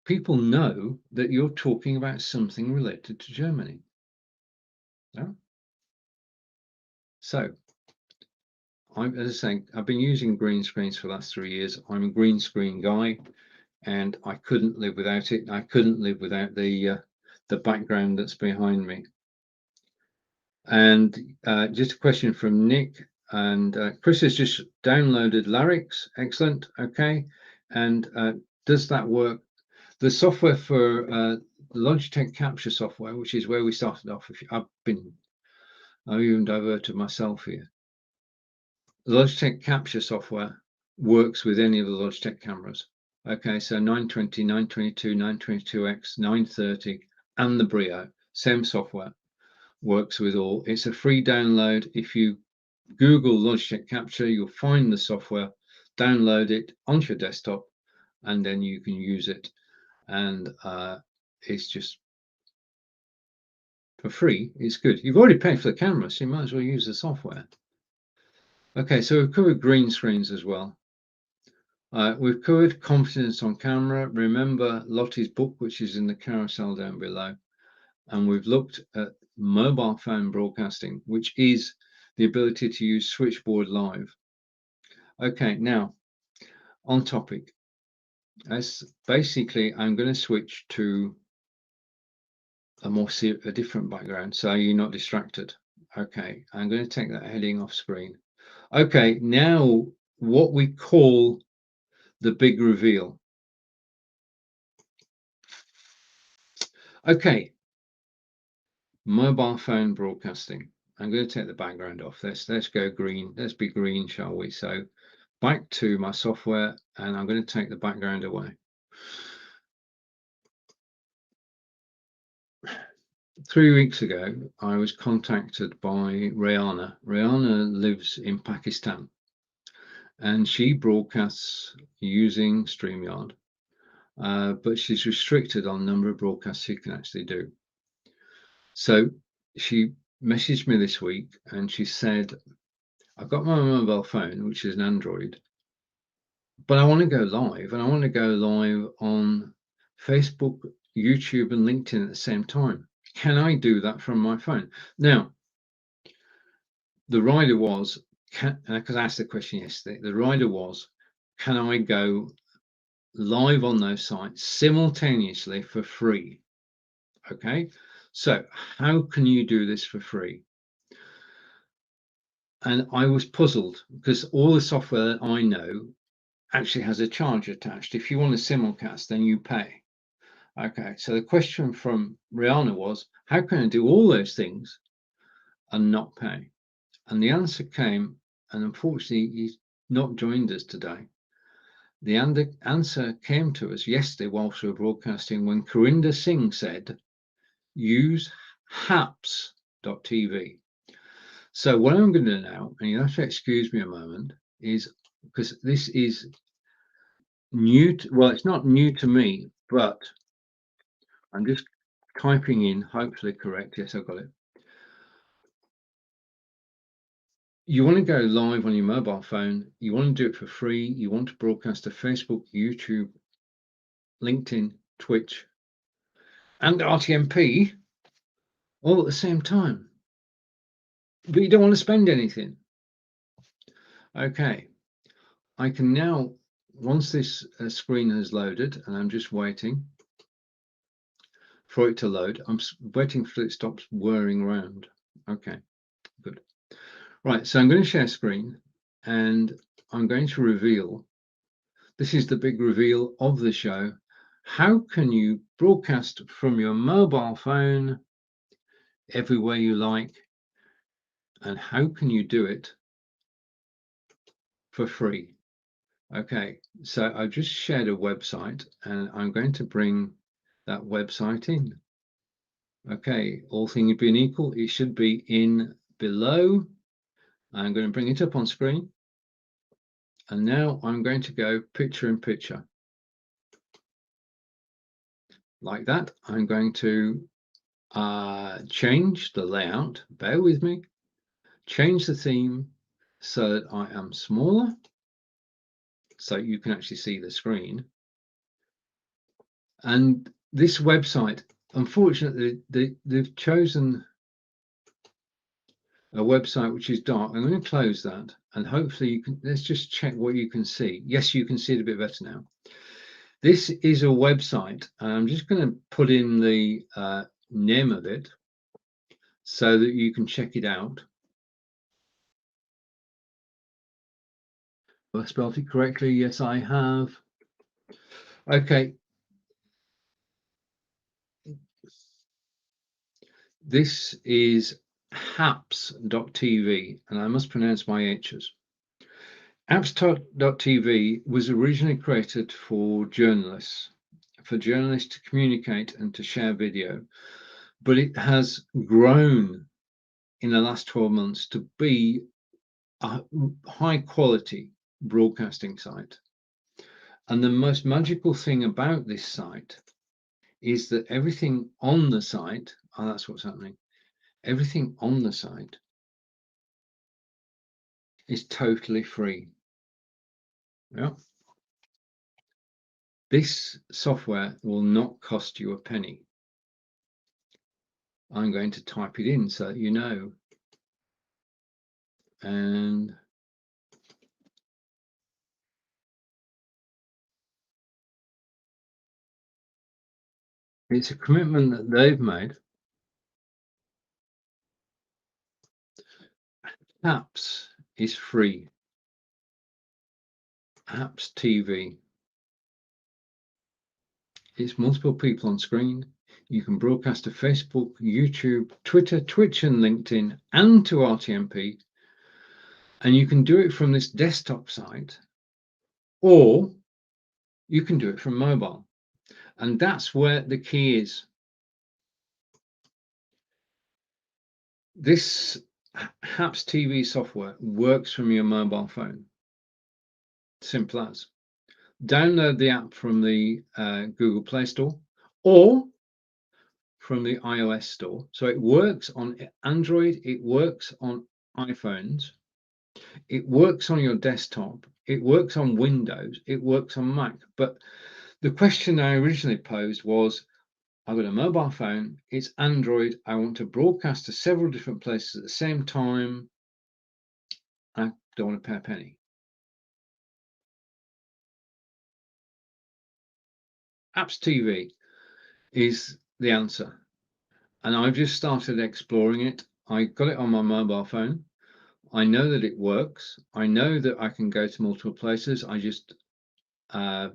Speaker 1: people know that you're talking about something related to Germany. Yeah? So, as I say, I've been using green screens for the last 3 years. I'm a green screen guy, and I couldn't live without it. I couldn't live without the background that's behind me. And just a question from Nick, and Chris has just downloaded Larix. Excellent. Okay, and does that work? The software for Logitech capture software, which is where we started off. I've even diverted myself here. Logitech capture software works with any of the Logitech cameras. Okay, so 920, 922, 922X, 930, and the Brio, same software, works with all. It's a free download. If you Google Logitech Capture, you'll find the software, download it onto your desktop, and then you can use it. And it's just for free. It's good. You've already paid for the camera, so you might as well use the software. Okay, so we've covered green screens as well. We've covered confidence on camera. Remember Lottie's book, which is in the carousel down below. And we've looked at mobile phone broadcasting, which is the ability to use Switchboard.live. Okay, now on topic. As basically, I'm going to switch to a different background, so you're not distracted. Okay, I'm going to take that heading off screen. Okay, now what we call the big reveal. Okay, mobile phone broadcasting. I'm going to take the background off. Let's go green. Let's be green, shall we? So back to my software, and I'm going to take the background away. 3 weeks ago, I was contacted by Rihanna. Rihanna lives in Pakistan, and she broadcasts using StreamYard, but she's restricted on the number of broadcasts she can actually do. So she messaged me this week, and she said, I've got my mobile phone, which is an Android, but I want to go live, and I want to go live on Facebook, YouTube, and LinkedIn at the same time. Can I do that from my phone? Now, the rider was, because I asked the question yesterday, the rider was, can I go live on those sites simultaneously for free? Okay, so how can you do this for free? And I was puzzled because all the software that I know actually has a charge attached. If you want to simulcast, then you pay. Okay, so the question from Rihanna was, how can I do all those things and not pay? And the answer came, and unfortunately, he's not joined us today. The answer came to us yesterday whilst we were broadcasting when Corinda Singh said, use haps.tv. So what I'm going to do now, and you have to excuse me a moment, is because this is new, well, it's not new to me, but I'm just typing in, hopefully correct. Yes, I've got it. You want to go live on your mobile phone. You want to do it for free. You want to broadcast to Facebook, YouTube, LinkedIn, Twitch, and RTMP all at the same time. But you don't want to spend anything. Okay. I can now, once this screen has loaded, and I'm just waiting for it to load, I'm waiting till it stops whirring around. Okay, good. Right, so I'm going to share screen, and I'm going to reveal, this is the big reveal of the show. How can you broadcast from your mobile phone everywhere you like, and how can you do it for free? Okay, so I just shared a website, and I'm going to bring that website in. Okay, all things being equal, it should be in below. I'm going to bring it up on screen. And now I'm going to go picture in picture. Like that. I'm going to change the layout. Bear with me. Change the theme so that I am smaller, so you can actually see the screen. And this website, unfortunately, they've chosen a website which is dark. I'm going to close that, and hopefully you can, let's just check what you can see. Yes, you can see it a bit better now. This is a website, and I'm just going to put in the name of it so that you can check it out. Have I spelled it correctly? Yes, I have. Okay. This is haps.tv, and I must pronounce my H's. Apps.tv was originally created for journalists to communicate and to share video, but it has grown in the last 12 months to be a high quality broadcasting site. And the most magical thing about this site is that everything on the site, oh, that's what's happening, everything on the site is totally free. Yeah. This software will not cost you a penny. I'm going to type it in so that you know. And it's a commitment that they've made. Apps is free. Apps TV. It's multiple people on screen. You can broadcast to Facebook, YouTube, Twitter, Twitch, and LinkedIn, and to RTMP. And you can do it from this desktop site, or you can do it from mobile. And that's where the key is. This HAPS TV software works from your mobile phone. Simple as. Download the app from the Google Play Store or from the iOS store. So it works on Android, it works on iPhones, it works on your desktop, it works on Windows, it works on Mac. But the question I originally posed was, I've got a mobile phone, it's Android, I want to broadcast to several different places at the same time. I don't want to pay a penny. Apps TV is the answer. And I've just started exploring it. I got it on my mobile phone. I know that it works. I know that I can go to multiple places. I just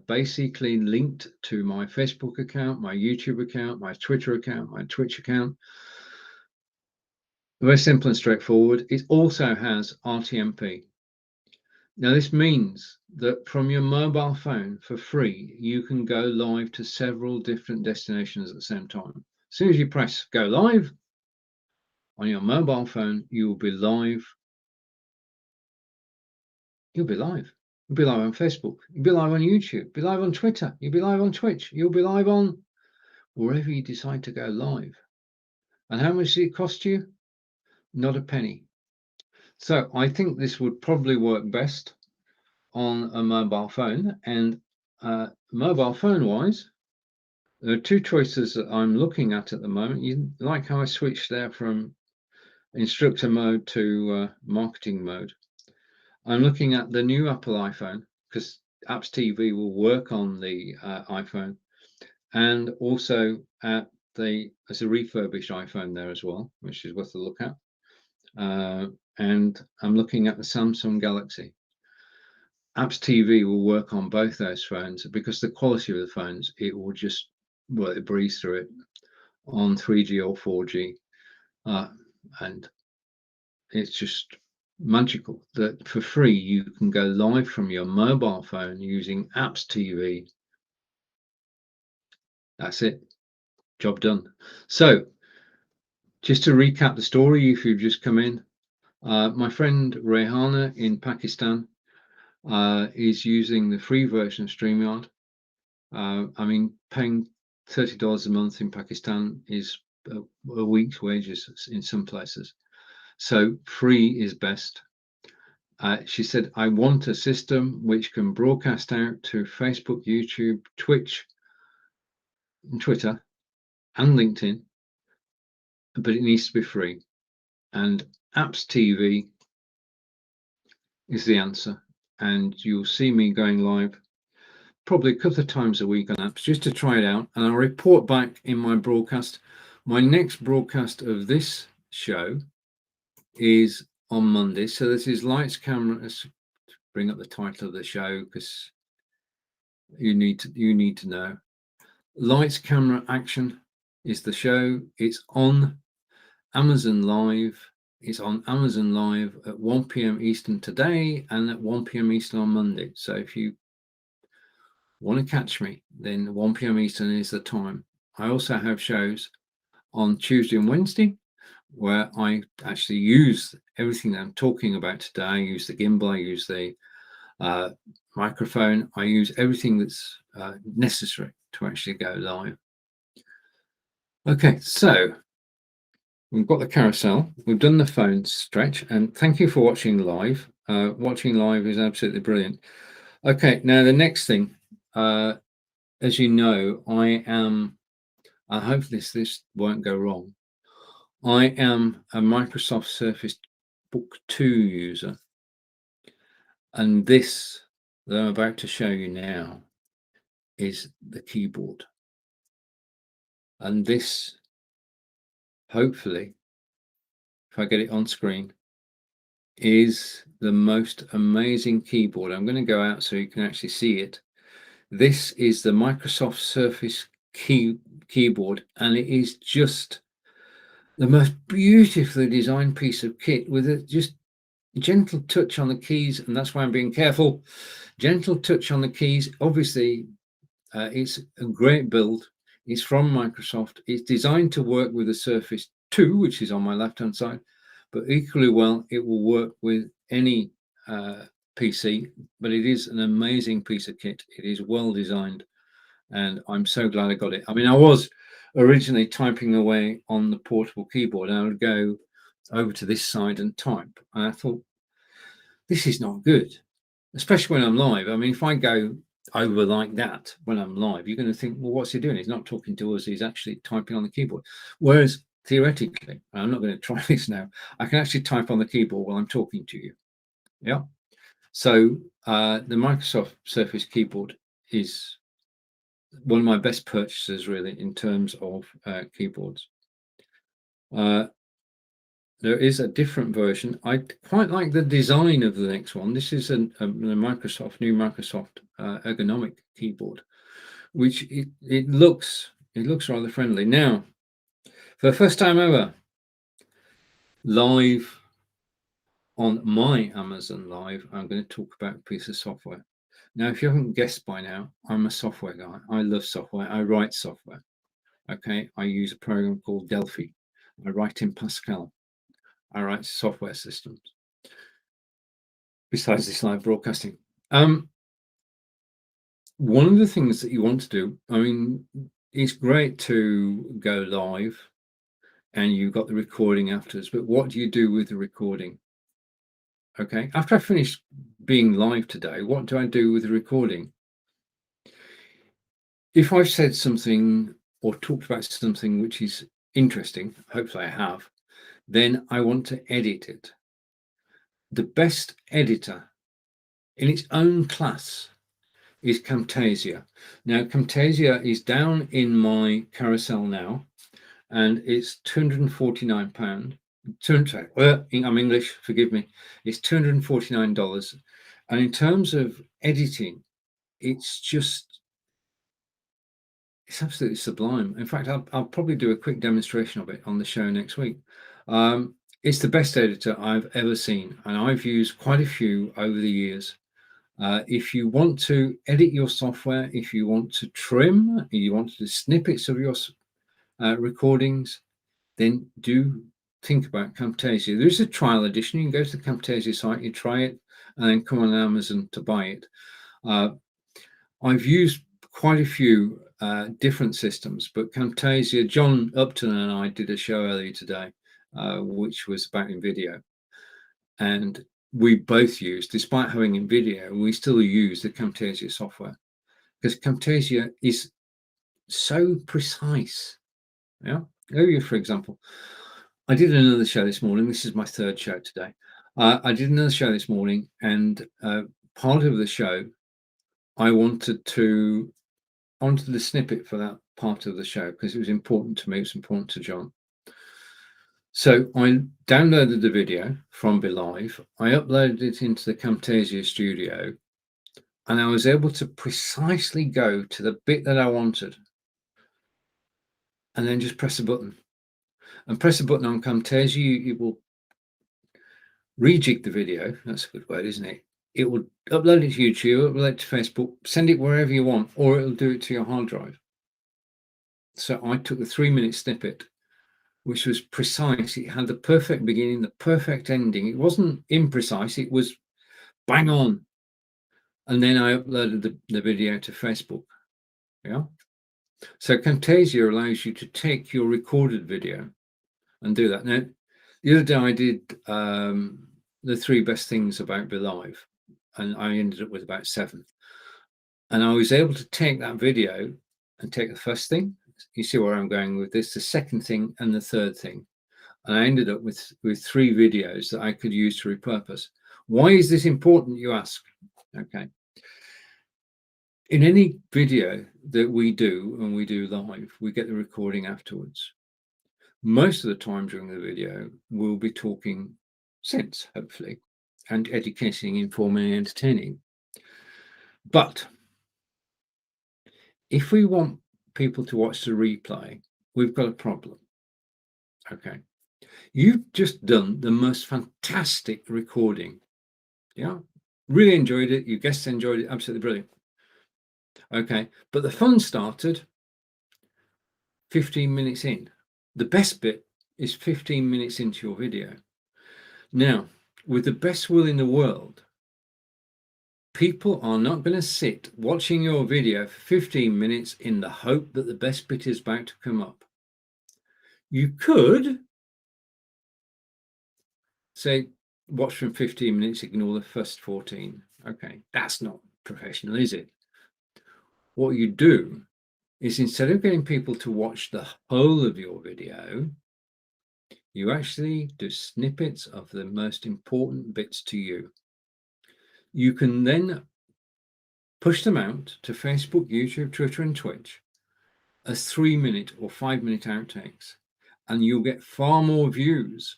Speaker 1: basically linked to my Facebook account, my YouTube account, my Twitter account, my Twitch account. Very simple and straightforward. It also has RTMP. Now, this means that from your mobile phone for free, you can go live to several different destinations at the same time. As soon as you press go live on your mobile phone, you will be live. You'll be live. You'll be live on Facebook. You'll be live on YouTube. Be live on Twitter. You'll be live on Twitch. You'll be live on wherever you decide to go live. And how much does it cost you? Not a penny. So I think this would probably work best on a mobile phone. And mobile phone wise, there are two choices that I'm looking at the moment. You like how I switched there from instructor mode to marketing mode. I'm looking at the new Apple iPhone because Apps TV will work on the iPhone, and also at there's a refurbished iPhone there as well, which is worth a look at. And I'm looking at the Samsung Galaxy. Apps TV will work on both those phones because the quality of the phones, it will just, well, it breeze through it on 3G or 4G. And it's just magical that for free you can go live from your mobile phone using Apps TV. That's it. Job done. So just to recap the story, if you've just come in, my friend Rehana in Pakistan is using the free version of StreamYard. I mean, paying $30 a month in Pakistan is a week's wages in some places. So free is best. She said, I want a system which can broadcast out to Facebook, YouTube, Twitch, and Twitter, and LinkedIn, but it needs to be free. And Apps TV is the answer. And you'll see me going live probably a couple of times a week on apps just to try it out. And I'll report back in my broadcast. My next broadcast of this show is on Monday. So this is Lights, Camera. Let's bring up the title of the show because you need to know. Lights, Camera, Action is the show. It's on Amazon Live. It's on Amazon Live at 1 p.m. Eastern today and at 1 p.m. Eastern on Monday. So if you want to catch me, then 1 p.m. Eastern is the time. I also have shows on Tuesday and Wednesday where I actually use everything that I'm talking about today. I use the gimbal, I use the microphone, I use everything that's necessary to actually go live. Okay, so we've got the carousel, we've done the phone stretch, and thank you for watching live. Watching live is absolutely brilliant. Okay, now the next thing, as you know, I hope this won't go wrong. I am a Microsoft Surface Book 2 user, and this that I'm about to show you now is the keyboard. And this, hopefully, if I get it on screen, is the most amazing keyboard. I'm going to go out so you can actually see it. This is the Microsoft Surface keyboard, and it is just the most beautifully designed piece of kit with a just gentle touch on the keys, and that's why I'm being careful. Gentle touch on the keys. Obviously, it's a great build. It's from Microsoft. It's designed to work with the Surface 2, which is on my left-hand side, but equally well, it will work with any PC. But it is an amazing piece of kit. It is well designed, and I'm so glad I got it. I mean, I was originally typing away on the portable keyboard, and I would go over to this side and type, and I thought, this is not good, especially when I'm live. I mean, if I go over like that when I'm live, you're going to think, well, what's he doing? He's not talking to us, he's actually typing on the keyboard. Whereas theoretically, I'm not going to try this now, I can actually type on the keyboard while I'm talking to you. Yeah. So the Microsoft Surface keyboard is one of my best purchases, really, in terms of keyboards. There is a different version. I quite like the design of the next one. This is a new Microsoft ergonomic keyboard, which it looks rather friendly. Now, for the first time ever, live on my Amazon Live, I'm going to talk about a piece of software. Now, if you haven't guessed by now, I'm a software guy. I love software. I write software. Okay, I use a program called Delphi. I write in Pascal. I write software systems. Besides this live broadcasting, one of the things that you want to do, I mean, it's great to go live and you've got the recording afterwards, but what do you do with the recording? Okay, after I finish being live today, what do I do with the recording? If I've said something or talked about something which is interesting, hopefully I have, then I want to edit it. The best editor in its own class is Camtasia. Now, Camtasia is down in my carousel now, and it's £249. I'm English, forgive me. It's $249. And in terms of editing, it's absolutely sublime. In fact, I'll probably do a quick demonstration of it on the show next week. It's the best editor I've ever seen, and I've used quite a few over the years. If you want to edit your software, if you want to trim, you want to do snippets of your recordings, then do think about Camtasia. There's a trial edition. You can go to the Camtasia site, you try it, and then come on Amazon to buy it. I've used quite a few different systems, but Camtasia, John Upton and I did a show earlier today, which was about NVIDIA. And we both use, despite having NVIDIA, we still use the Camtasia software because Camtasia is so precise. Yeah. Earlier, for example, I did another show this morning. This is my third show today. I did another show this morning, and part of the show, I wanted the snippet for that part of the show because it was important to me. It was important to John. So I downloaded the video from BeLive, I uploaded it into the Camtasia studio, and I was able to precisely go to the bit that I wanted and then just press a button. And press a button on Camtasia, it will rejig the video. That's a good word, isn't it? It will upload it to YouTube, upload it to Facebook, send it wherever you want, or it'll do it to your hard drive. So I took the 3-minute snippet, which was precise. It had the perfect beginning, the perfect ending. It wasn't imprecise, it was bang on. And then I uploaded the video to Facebook. Yeah. So Camtasia allows you to take your recorded video and do that. Now, the other day I did the 3 best things about BeLive, and I ended up with about 7. And I was able to take that video and take the first thing. You see where I'm going with this, the second thing and the third thing. and I ended up with 3 videos that I could use to repurpose. Why is this important, you ask? Okay. In any video that we do, and we do live, we get the recording afterwards. Most of the time during the video, we'll be talking sense, hopefully, and educating, informing, and entertaining. But if we want people to watch the replay, we've got a problem. Okay. You've just done the most fantastic recording. Yeah. Really enjoyed it. Your guests enjoyed it. Absolutely brilliant. Okay. But the fun started 15 minutes in. The best bit is 15 minutes into your video. Now, with the best will in the world, people are not going to sit watching your video for 15 minutes in the hope that the best bit is about to come up. You could say, watch from 15 minutes, ignore the first 14. Okay, that's not professional, is it? What you do is, instead of getting people to watch the whole of your video, you actually do snippets of the most important bits to you. You can then push them out to Facebook, YouTube, Twitter, and Twitch as 3-minute or 5-minute outtakes, and you'll get far more views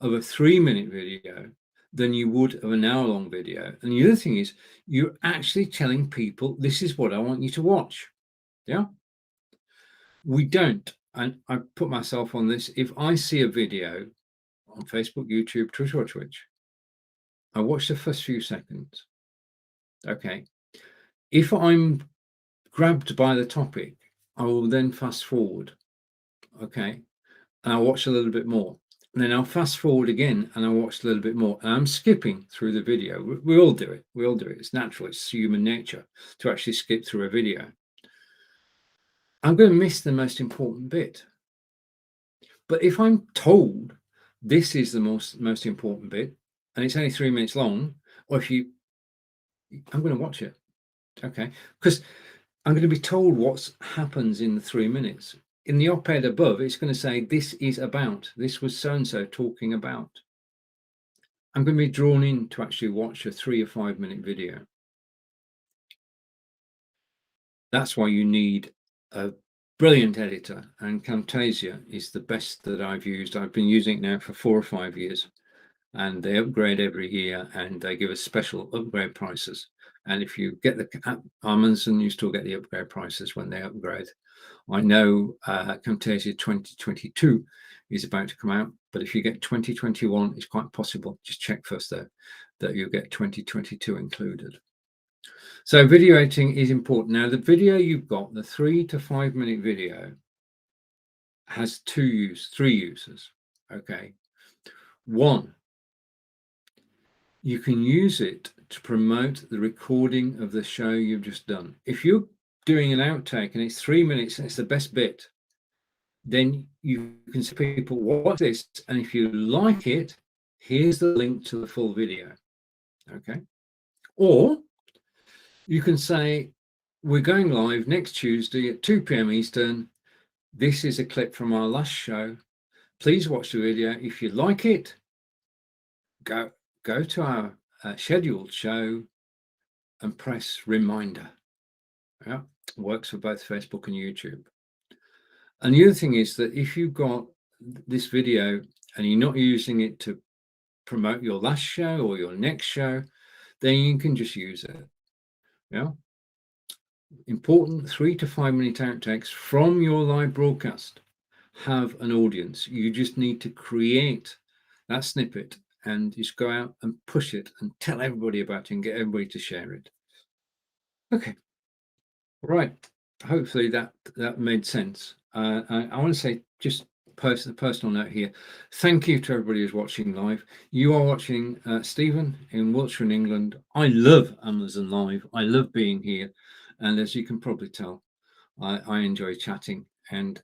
Speaker 1: of a 3-minute video than you would of an hour-long video. And the other thing is, you're actually telling people, this is what I want you to watch. Yeah. We don't, and I put myself on this, if I see a video on Facebook, YouTube, Twitter, or Twitch, I watch the first few seconds. Okay. If I'm grabbed by the topic, I will then fast forward. Okay. And I'll watch a little bit more. And then I'll fast forward again and I'll watch a little bit more. And I'm skipping through the video. We all do it. We all do it. It's natural. It's human nature to actually skip through a video. I'm going to miss the most important bit. But if I'm told this is the most important bit, and it's only 3 minutes long, or I'm going to watch it. Okay. Because I'm going to be told what happens in the 3 minutes. In the op-ed above, it's going to say, this was so-and-so talking about. I'm going to be drawn in to actually watch a 3 or 5 minute video. That's why you need a brilliant editor, and Camtasia is the best that I've used. I've been using it now for 4 or 5 years, and they upgrade every year, and they give us special upgrade prices. And if you get the Amazon, you still get the upgrade prices when they upgrade. I know Camtasia 2022 is about to come out, but if you get 2021, it's quite possible. Just check first though, that you get 2022 included. So video editing is important. Now, the video you've got, the 3 to 5 minute video, has 3 uses. Okay. One, you can use it to promote the recording of the show you've just done. If you're doing an outtake and it's 3 minutes and it's the best bit, then you can say to people, watch this, and if you like it, here's the link to the full video. Okay. Or you can say, we're going live next Tuesday at 2 p.m. Eastern. This is a clip from our last show. Please watch the video. If you like it, go to our scheduled show and press reminder. Yeah, works for both Facebook and YouTube. And the other thing is that if you've got this video and you're not using it to promote your last show or your next show, then you can just use it. Yeah. Important 3 to 5 minute outtakes from your live broadcast have an audience. You just need to create that snippet and just go out and push it and tell everybody about it and get everybody to share it. Okay. Right. Hopefully that made sense. I want to say, just personal note here, thank you to everybody who's watching live. You are watching Stephen in Wiltshire in England. I love Amazon Live. I love being here, and as you can probably tell, I enjoy chatting and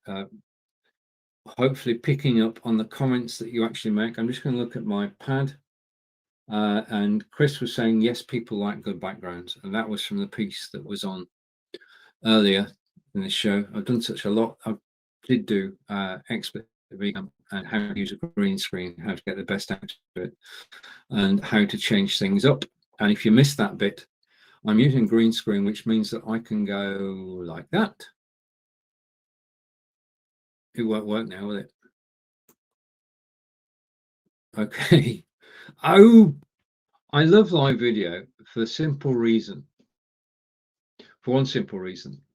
Speaker 1: hopefully picking up on the comments that you actually make. I'm just going to look at my pad, and Chris was saying, yes, people like good backgrounds, and that was from the piece that was on earlier in the show. I've done such a lot. I did do expert and how to use a green screen, how to get the best out of it, and how to change things up. And if you miss that bit, I'm using green screen, which means that I can go like that. It won't work now, will it? Okay. Oh, I love live video for one simple reason,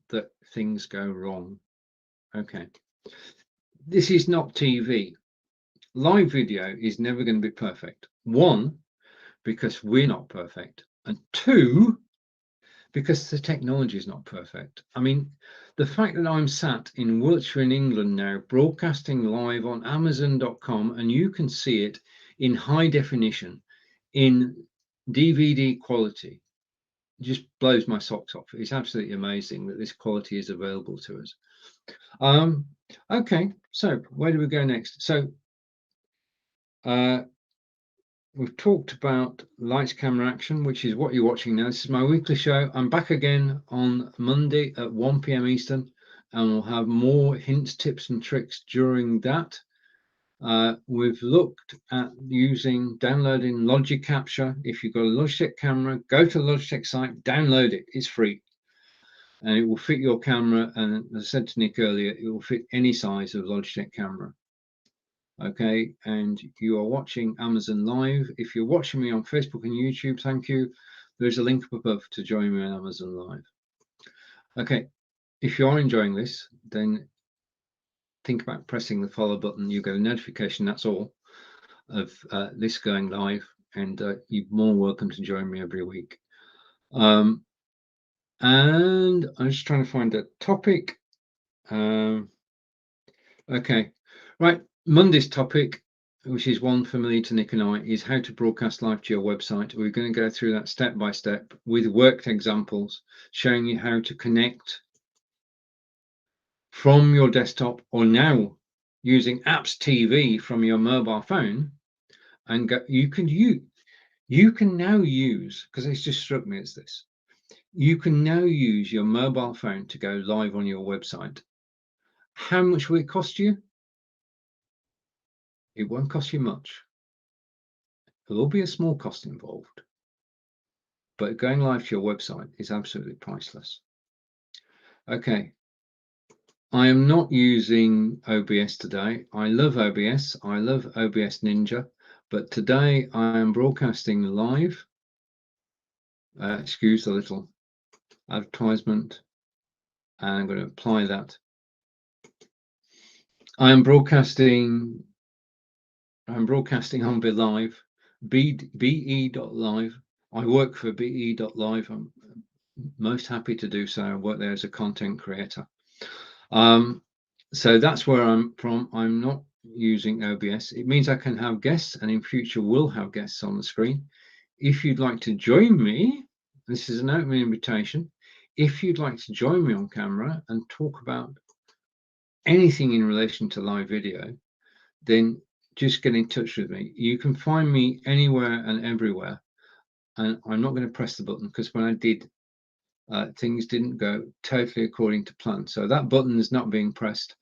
Speaker 1: that things go wrong. Okay. This is not TV. Live video is never going to be perfect. One, because we're not perfect. And two, because the technology is not perfect. I mean, the fact that I'm sat in Wiltshire in England now, broadcasting live on Amazon.com, and you can see it in high definition, in DVD quality, just blows my socks off. It's absolutely amazing that this quality is available to us. Okay, so where do we go next? So we've talked about lights, camera, action, which is what you're watching now. This is my weekly show. I'm back again on Monday at 1 p.m. Eastern, and we'll have more hints, tips, and tricks during that. We've looked at downloading Logic Capture. If you've got a Logitech camera, go to the Logitech site, download it. It's free, and it will fit your camera. And as I said to Nick earlier, it will fit any size of Logitech camera. Okay, and you are watching Amazon Live. If you're watching me on Facebook and YouTube, thank you. There's a link up above to join me on Amazon Live. Okay, if you are enjoying this, then think about pressing the follow button. You get a notification, that's all, of this going live, and you're more welcome to join me every week. And I'm just trying to find a topic. Okay, right, Monday's topic, which is one familiar to Nick and I, is how to broadcast live to your website. We're going to go through that step by step with worked examples, showing you how to connect from your desktop, or now using apps TV from your mobile phone, and you can now use, because it's just struck me as this, you can now use your mobile phone to go live on your website. How much will it cost you? It won't cost you much. There will be a small cost involved, but going live to your website is absolutely priceless. Okay, I am not using OBS today. I love OBS. I love OBS Ninja, but today I am broadcasting live. Excuse the little advertisement, and I'm going to apply that. I am broadcasting on BeLive, be.live. I work for be.live. I'm most happy to do so. I work there as a content creator. So that's where I'm from. I'm not using OBS. It means I can have guests, and in future will have guests on the screen. If you'd like to join me, this is an open invitation. If you'd like to join me on camera and talk about anything in relation to live video, then just get in touch with me. You can find me anywhere and everywhere, and I'm not going to press the button, because when I did, things didn't go totally according to plan. So that button is not being pressed.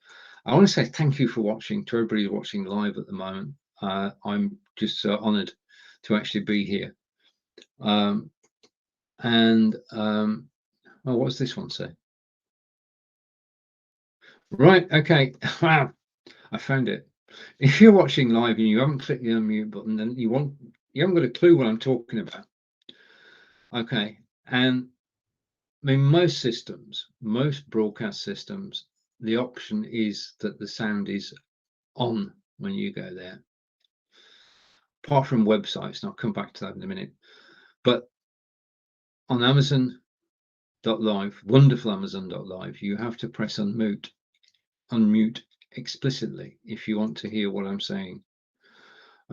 Speaker 1: I want to say thank you for watching, to everybody watching live at the moment. I'm just so honoured to actually be here. Well, what's this one say? Right, okay. Wow, I found it. If you're watching live and you haven't clicked the unmute button, then you haven't got a clue what I'm talking about. Okay, and I mean, most broadcast systems, the option is that the sound is on when you go there. Apart from websites, and I'll come back to that in a minute. But on Amazon.live, wonderful Amazon.live, you have to press unmute explicitly if you want to hear what I'm saying.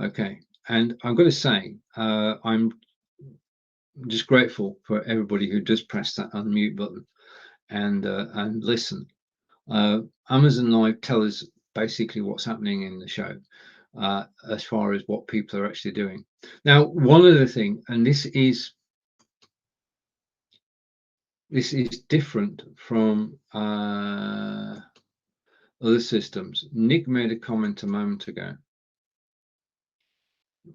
Speaker 1: Okay, and I'm going to say, I'm just grateful for everybody who does press that unmute button and listen. Amazon Live tell us basically what's happening in the show, as far as what people are actually doing. Now, one other thing, and this is different from other systems. Nick made a comment a moment ago.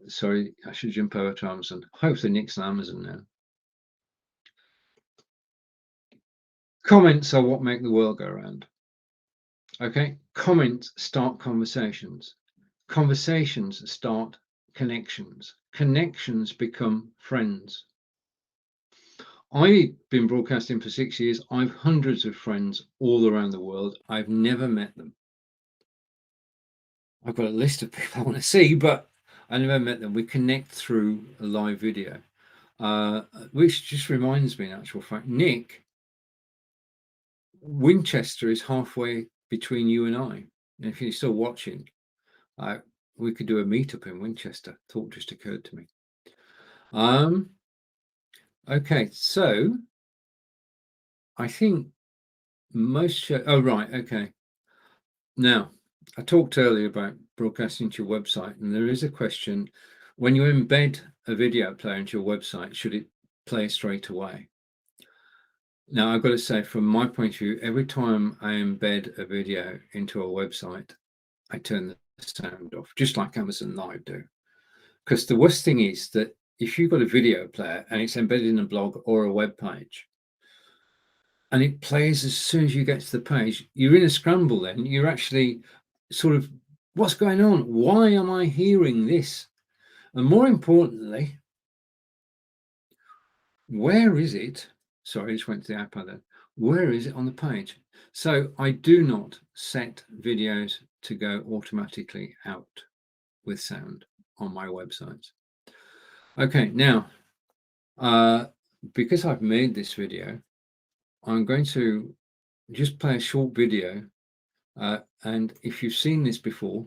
Speaker 1: Sorry, I should jump over to Amazon. Hopefully Nick's on Amazon now. Comments are what make the world go round. Okay, comments start conversations. Conversations start connections. Connections become friends. I've been broadcasting for 6 years. I've hundreds of friends all around the world. I've never met them. I've got a list of people I want to see, but I never met them. We connect through a live video, which just reminds me, in actual fact, Nick, Winchester is halfway between you and I. And if you're still watching, we could do a meetup in Winchester. Thought just occurred to me. Okay, so I think most oh right, okay. Now, I talked earlier about broadcasting to your website, and there is a question: when you embed a video player into your website, should it play straight away? Now, I've got to say, from my point of view, every time I embed a video into a website, I turn the sound off, just like Amazon Live do. Because the worst thing is that if you've got a video player and it's embedded in a blog or a web page, and it plays as soon as you get to the page, you're in a scramble then. You're actually sort of, what's going on? Why am I hearing this? And more importantly, where is it? Sorry, I just went to the iPad then. Where is it on the page? So I do not set videos to go automatically out with sound on my websites. Okay, now, because I've made this video, I'm going to just play a short video. And if you've seen this before,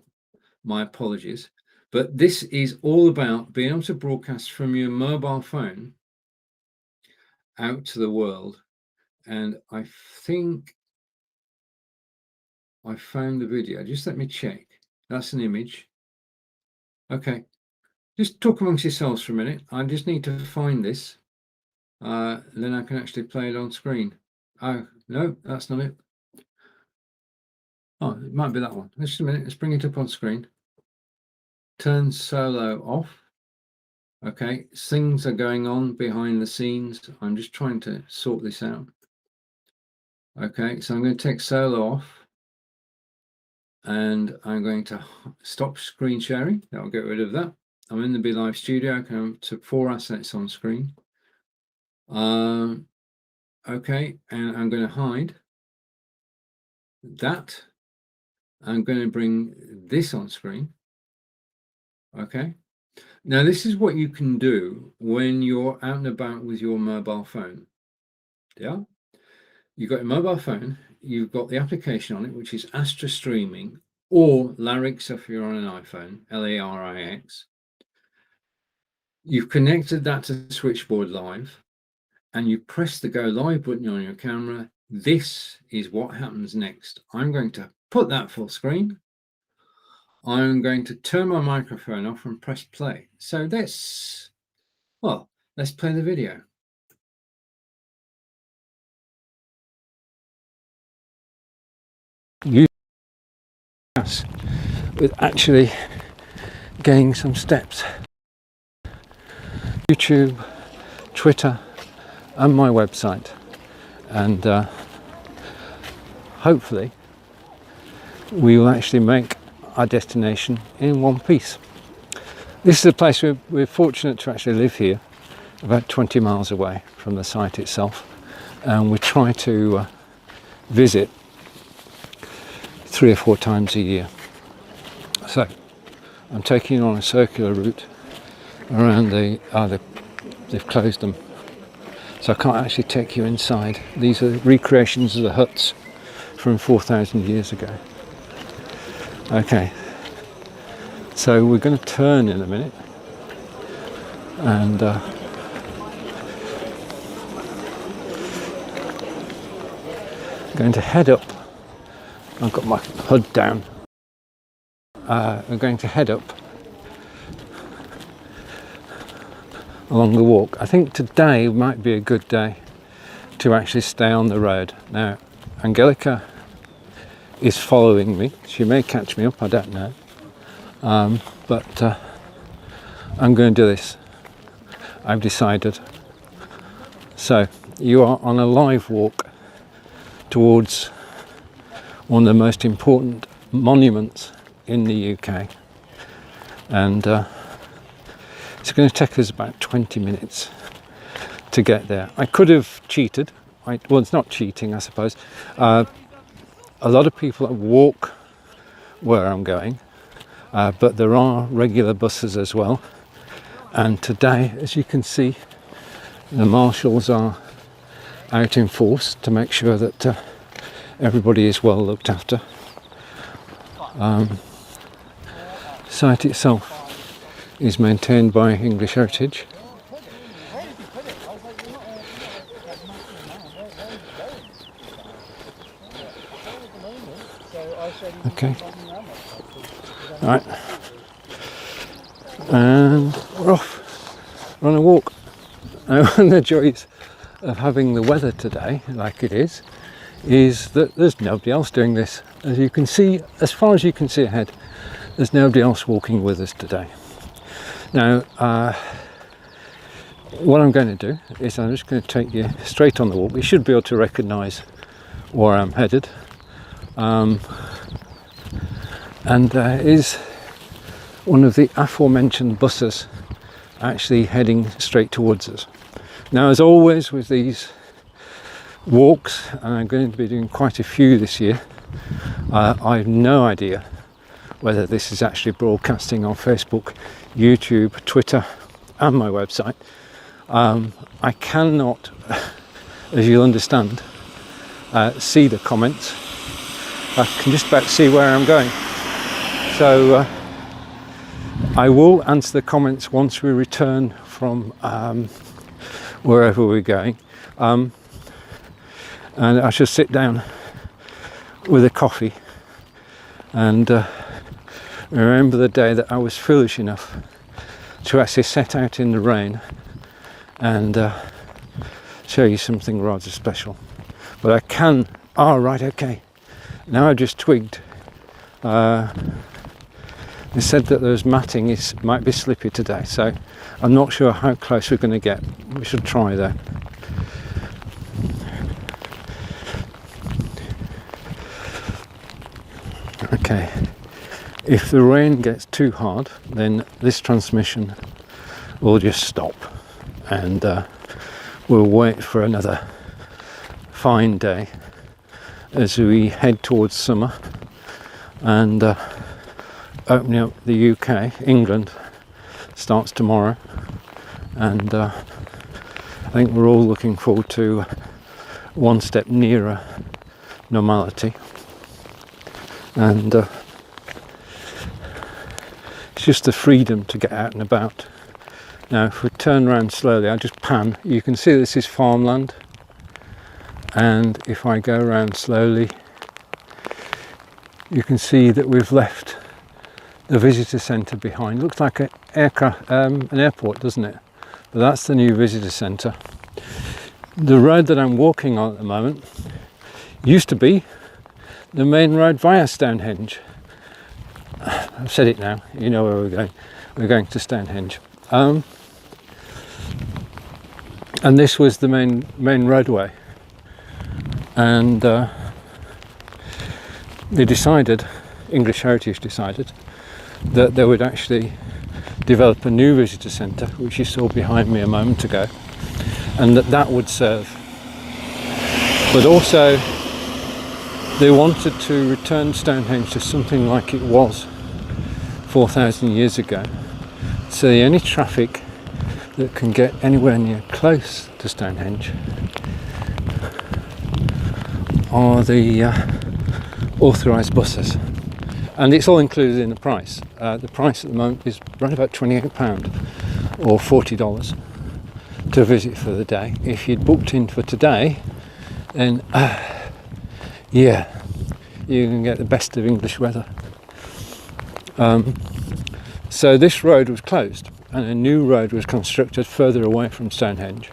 Speaker 1: my apologies. But this is all about being able to broadcast from your mobile phone out to the world. And I think I found the video. Just let me check. That's an image. Okay. Just talk amongst yourselves for a minute. I just need to find this. Then I can actually play it on screen. Oh, no, that's not it. Oh, it might be that one. Just a minute. Let's bring it up on screen. Turn solo off. Okay, things are going on behind the scenes. I'm just trying to sort this out. Okay, so I'm going to take solo off and I'm going to stop screen sharing. That'll get rid of that. I'm in the Be Live studio. I come to 4 assets on screen. Okay, and I'm going to hide that. I'm going to bring this on screen. Okay. Now, this is what you can do when you're out and about with your mobile phone. Yeah. You've got your mobile phone, you've got the application on it, which is Astra Streaming or Larix if you're on an iPhone, Larix. You've connected that to Switchboard.live and you press the Go Live button on your camera. This is what happens next. I'm going to put that full screen. I'm going to turn my microphone off and press play. So let's play the video. Yes, with actually gaining some steps. YouTube, Twitter, and my website, and hopefully we will actually make our destination in one piece. This is a place we're fortunate to actually live here, about 20 miles away from the site itself, and we try to visit 3 or 4 times a year. So I'm taking on a circular route around they've closed them, so I can't actually take you inside. These are recreations of the huts from 4,000 years ago. Okay, so we're going to turn in a minute and going to head up. I've got my hood down. I'm going to head up along the walk. I think today might be a good day to actually stay on the road. Now, Angelica is following me. She may catch me up, I don't know. But I'm going to do this. I've decided. So you are on a live walk towards one of the most important monuments in the UK, and it's going to take us about 20 minutes to get there. I could have cheated. Well, it's not cheating, I suppose. A lot of people walk where I'm going, but there are regular buses as well. And today, as you can see, the marshals are out in force to make sure that everybody is well looked after. The site itself is maintained by English Heritage. Okay. Right. And we're off. We're on a walk. Now, one of the joys of having the weather today, like it is that there's nobody else doing this. As you can see, as far as you can see ahead, there's nobody else walking with us today. Now, what I'm going to do is I'm just going to take you straight on the walk. You should be able to recognise where I'm headed. And there is one of the aforementioned buses actually heading straight towards us. Now, as always with these walks, and I'm going to be doing quite a few this year, I have no idea whether this is actually broadcasting on Facebook, YouTube, Twitter and my website. I cannot, as you'll understand, see the comments. I can just about see where I'm going. So I will answer the comments once we return from wherever we're going. And I shall sit down with a coffee and remember the day that I was foolish enough to actually set out in the rain and show you something rather special. But I can, right, okay. Now I've just twigged. They said that there's matting might be slippy today, so I'm not sure how close we're going to get. We should try though. Okay, if the rain gets too hard, then this transmission will just stop and we'll wait for another fine day as we head towards summer and opening up the UK. England starts tomorrow, and I think we're all looking forward to one step nearer normality. And it's just the freedom to get out and about. Now, if we turn around slowly, I just pan. You can see this is farmland, and if I go around slowly, you can see that we've left the visitor centre behind. Looks like an airport, doesn't it? But that's the new visitor centre. The road that I'm walking on at the moment used to be the main road via Stonehenge. I've said it now, you know where we're going. We're going to Stonehenge. And this was the main roadway. And they decided, English Heritage decided, that they would actually develop a new visitor centre, which you saw behind me a moment ago, and that would serve. But also they wanted to return Stonehenge to something like it was 4,000 years ago. So the only traffic that can get anywhere near close to Stonehenge are the authorised buses. And it's all included in the price. The price at the moment is around about £28 or $40 to visit for the day. If you'd booked in for today, then yeah, you can get the best of English weather. So this road was closed and a new road was constructed further away from Stonehenge.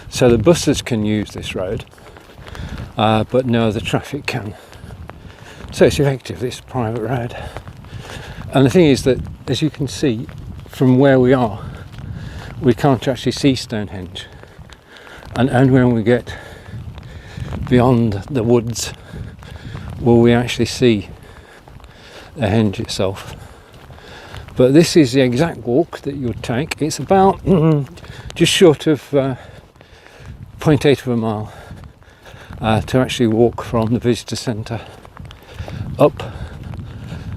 Speaker 1: So the buses can use this road, but no other traffic can. So it's effectively it's a private road. And the thing is that, as you can see from where we are, we can't actually see Stonehenge. And only when we get beyond the woods will we actually see the henge itself. But this is the exact walk that you would take. It's about just short of 0.8 of a mile to actually walk from the visitor centre up.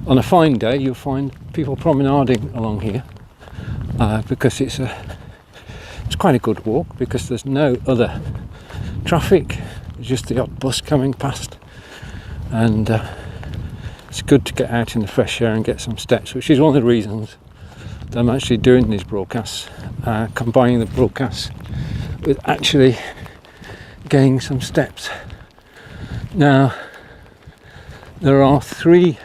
Speaker 1: On a fine day you'll find people promenading along here because it's quite a good walk, because there's no other traffic, there's just the odd bus coming past, and it's good to get out in the fresh air and get some steps, which is one of the reasons that I'm actually doing these broadcasts, combining the broadcasts with actually getting some steps. Now, there are 3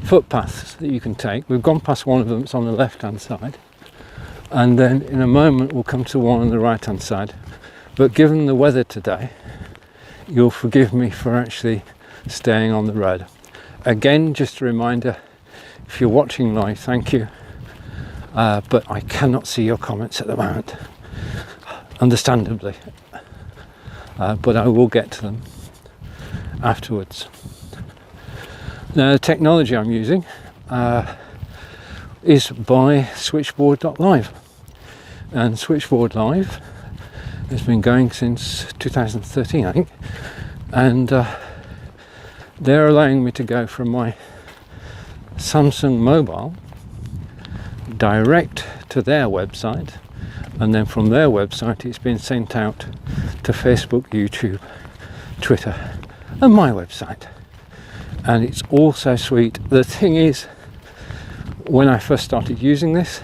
Speaker 1: footpaths that you can take. We've gone past one of them, it's on the left hand side, and then in a moment we'll come to one on the right hand side. But given the weather today, you'll forgive me for actually staying on the road. Again, just a reminder, if you're watching live, thank you, but I cannot see your comments at the moment, understandably, but I will get to them afterwards. Now, the technology I'm using is by Switchboard.live, and Switchboard.live has been going since 2013, I think, and they're allowing me to go from my Samsung mobile direct to their website, and then from their website it's been sent out to Facebook, YouTube, Twitter and my website, and it's all so sweet. The thing is, when I first started using this,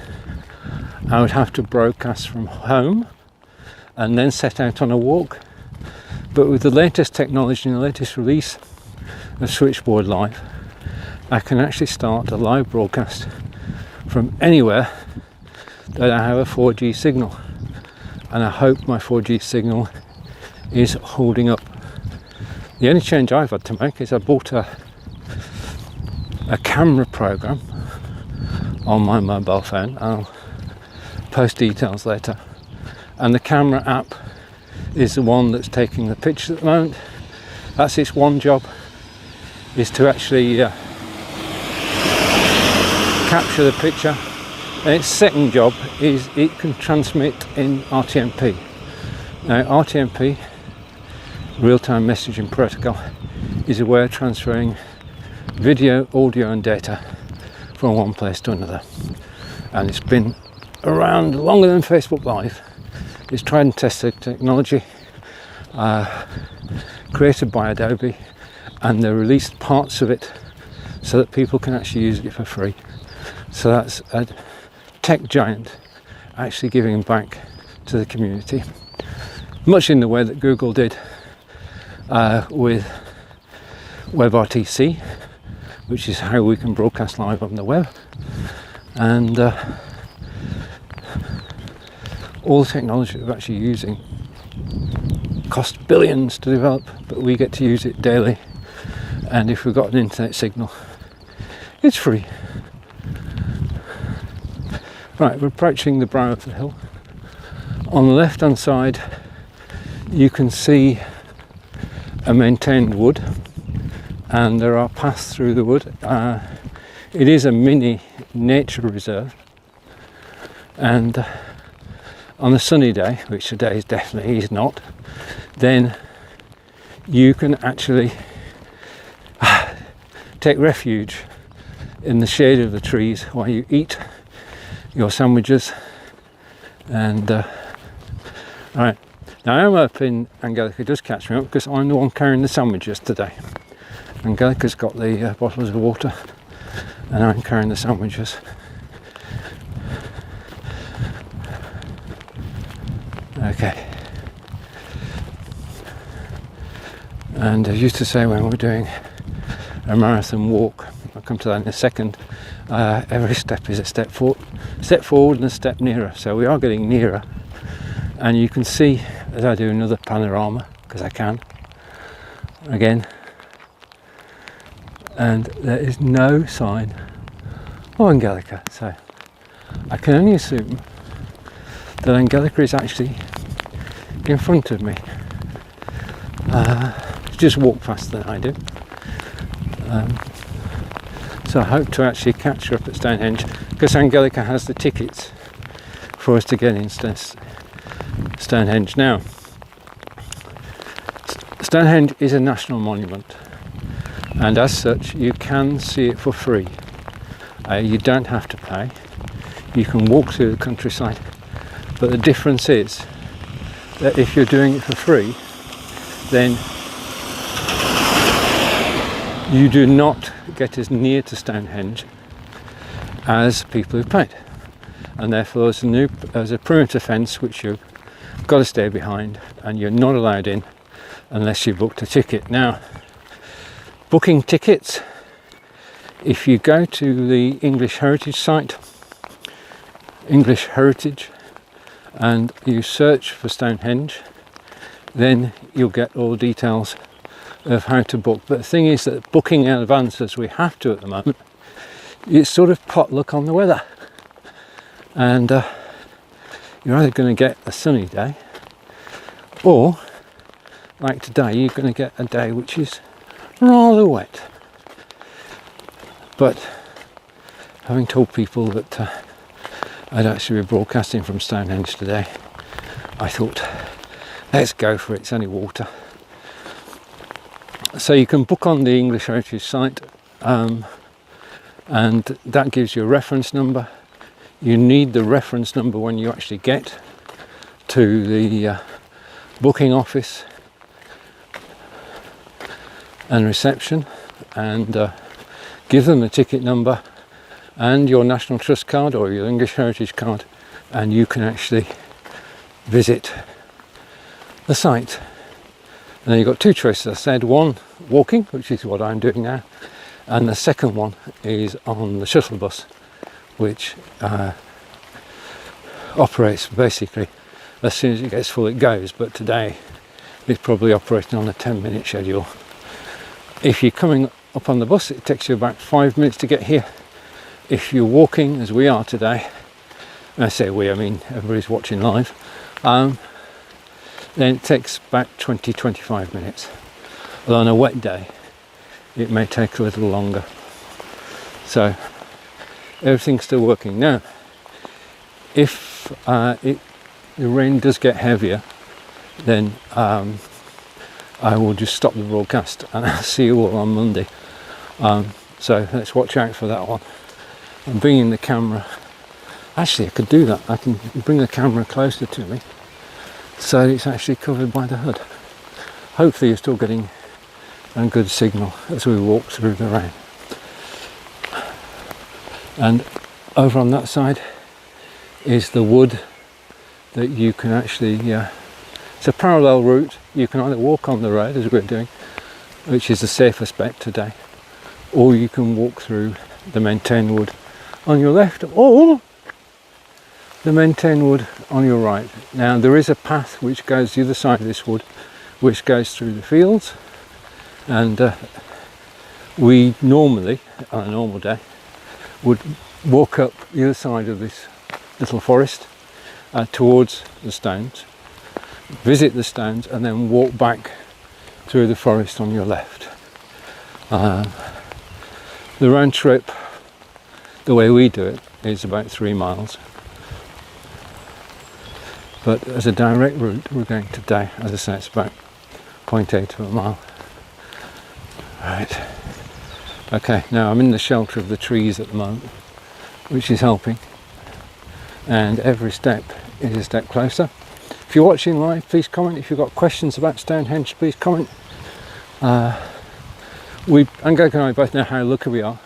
Speaker 1: I would have to broadcast from home and then set out on a walk, but with the latest technology and the latest release of Switchboard Live, I can actually start a live broadcast from anywhere that I have a 4G signal, and I hope my 4G signal is holding up. The only change I've had to make is I bought a camera program on my mobile phone. I'll post details later, and the camera app is the one that's taking the pictures at the moment. That's its one job, is to actually capture the picture, and its second job is it can transmit in RTMP. Now, RTMP, real-time messaging protocol, is a way of transferring video, audio and data from one place to another, and it's been around longer than Facebook Live. It's tried and tested technology, created by Adobe, and they released parts of it so that people can actually use it for free. So that's a tech giant actually giving back to the community, much in the way that Google did with WebRTC, which is how we can broadcast live on the web. And all the technology that we're actually using costs billions to develop, but we get to use it daily, and if we've got an internet signal, it's free. Right, we're approaching the brow of the hill. On the left hand side you can see a maintained wood, and there are paths through the wood. It is a mini nature reserve, and on a sunny day, which today is definitely is not, then you can actually take refuge in the shade of the trees while you eat your sandwiches. And right, now I'm hoping Angelica does catch me up, because I'm the one carrying the sandwiches today. Angelica's got the bottles of water and I'm carrying the sandwiches. Okay. And I used to say when we're doing a marathon walk, I'll come to that in a second, every step is a step forward and a step nearer. So we are getting nearer, and you can see as I do another panorama, because I can, again, and there is no sign of Angelica, so I can only assume that Angelica is actually in front of me. Just walk faster than I do. So I hope to actually catch her up at Stonehenge, because Angelica has the tickets for us to get into Stonehenge. Now, Stonehenge is a national monument, and as such you can see it for free. You don't have to pay. You can walk through the countryside, but the difference is that if you're doing it for free, then you do not get as near to Stonehenge as people who paid, and therefore there's a perimeter fence which you've got to stay behind, and you're not allowed in unless you booked a ticket. Now, booking tickets, if you go to the English Heritage site, English Heritage, and you search for Stonehenge, then you'll get all the details of how to book. But the thing is that booking in advance, as we have to at the moment, it's sort of potluck on the weather, and you're either going to get a sunny day, or like today, you're going to get a day which is rather wet. But having told people that I'd actually be broadcasting from Stonehenge today, I thought, let's go for it, it's only water. So you can book on the English Heritage site, and that gives you a reference number. You need the reference number when you actually get to the booking office and reception, and give them the ticket number and your National Trust card or your English Heritage card, and you can actually visit the site. And then you've got two choices. I said one, walking, which is what I'm doing now, and the second one is on the shuttle bus, which operates basically as soon as it gets full it goes, but today it's probably operating on a 10-minute schedule. If you're coming up on the bus, it takes you about 5 minutes to get here. If you're walking, as we are today, and I say we, I mean everybody's watching live, then it takes about 20-25 minutes. Although on a wet day it may take a little longer. So everything's still working. Now, if the rain does get heavier, then I will just stop the broadcast, and I'll see you all on Monday. So let's watch out for that one. I'm bringing the camera. Actually, I could do that. I can bring the camera closer to me so it's actually covered by the hood. Hopefully you're still getting a good signal as we walk through the rain. And over on that side is the wood that you can actually, it's a parallel route. You can either walk on the road, as we're doing, which is the safest bet today, or you can walk through the maintained wood on your left, or the maintained wood on your right. Now, there is a path which goes the other side of this wood, which goes through the fields, and we normally, on a normal day, would walk up the other side of this little forest towards the stones, visit the stones, and then walk back through the forest on your left. The round trip, the way we do it, is about 3 miles. But as a direct route, we're going today, as I say, it's about 0.8 of a mile. Right. Okay, now I'm in the shelter of the trees at the moment, which is helping. And every step is a step closer. If you're watching live, please comment. If you've got questions about Stonehenge, please comment. Angelica and I both know how lucky we are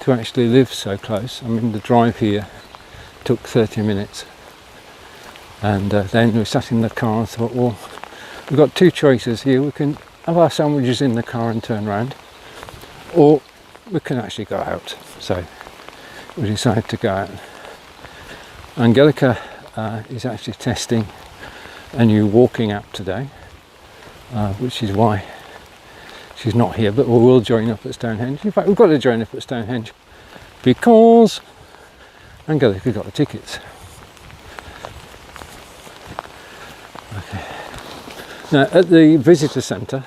Speaker 1: to actually live so close. I mean, the drive here took 30 minutes. And then we sat in the car and thought, well, we've got two choices here. We can have our sandwiches in the car and turn around, or we can actually go out. So we decided to go out. Angelica is actually testing a new walking app today, which is why She's not here, but we will join up at Stonehenge. In fact, we've got to join up at Stonehenge because Angelica got the tickets. Okay. Now, at the visitor centre,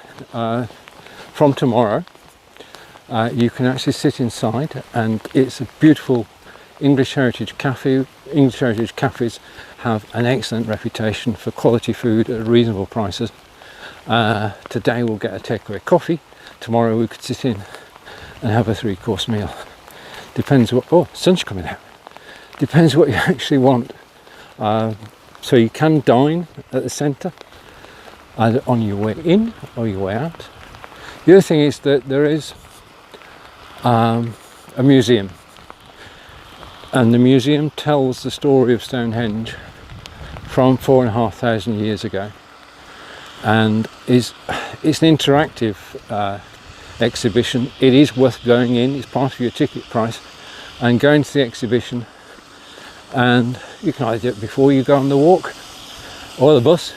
Speaker 1: from tomorrow, you can actually sit inside, and it's a beautiful English heritage cafe. English heritage cafes have an excellent reputation for quality food at reasonable prices. Today we'll get a takeaway coffee. Tomorrow we could sit in and have a 3-course meal. Depends what, oh, sun's coming out. Depends what you actually want. So you can dine at the centre, either on your way in or your way out. The other thing is that there is a museum, and the museum tells the story of Stonehenge from 4,500 years ago, and it's an interactive exhibition. It is worth going in. It's part of your ticket price, and going to the exhibition, and you can either do it before you go on the walk or the bus,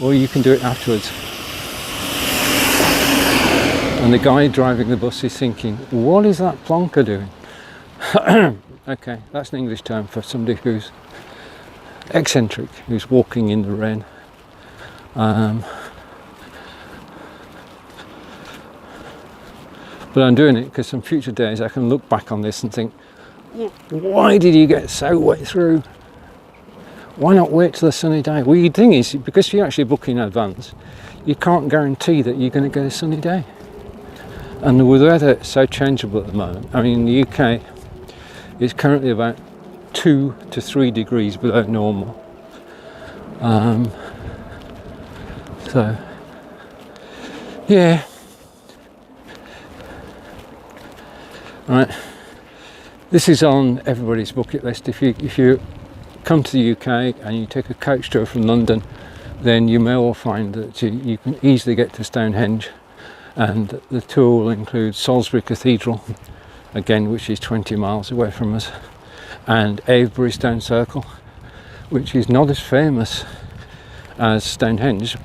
Speaker 1: or you can do it afterwards. And the guy driving the bus is thinking, what is that plonker doing? Okay, that's an English term for somebody who's eccentric, who's walking in the rain. But I'm doing it because some future days I can look back on this and think, why did you get so wet through? Why not wait till a sunny day? Well, the thing is, because you actually book in advance, you can't guarantee that you're going to get a sunny day. And the weather is so changeable at the moment. I mean, in the UK, it's currently about 2 to 3 degrees below normal. So, yeah. Right. This is on everybody's bucket list. If you come to the UK and you take a coach tour from London, then you may well find that you can easily get to Stonehenge. And the tour will include Salisbury Cathedral, again, which is 20 miles away from us, and Avebury Stone Circle, which is not as famous as Stonehenge,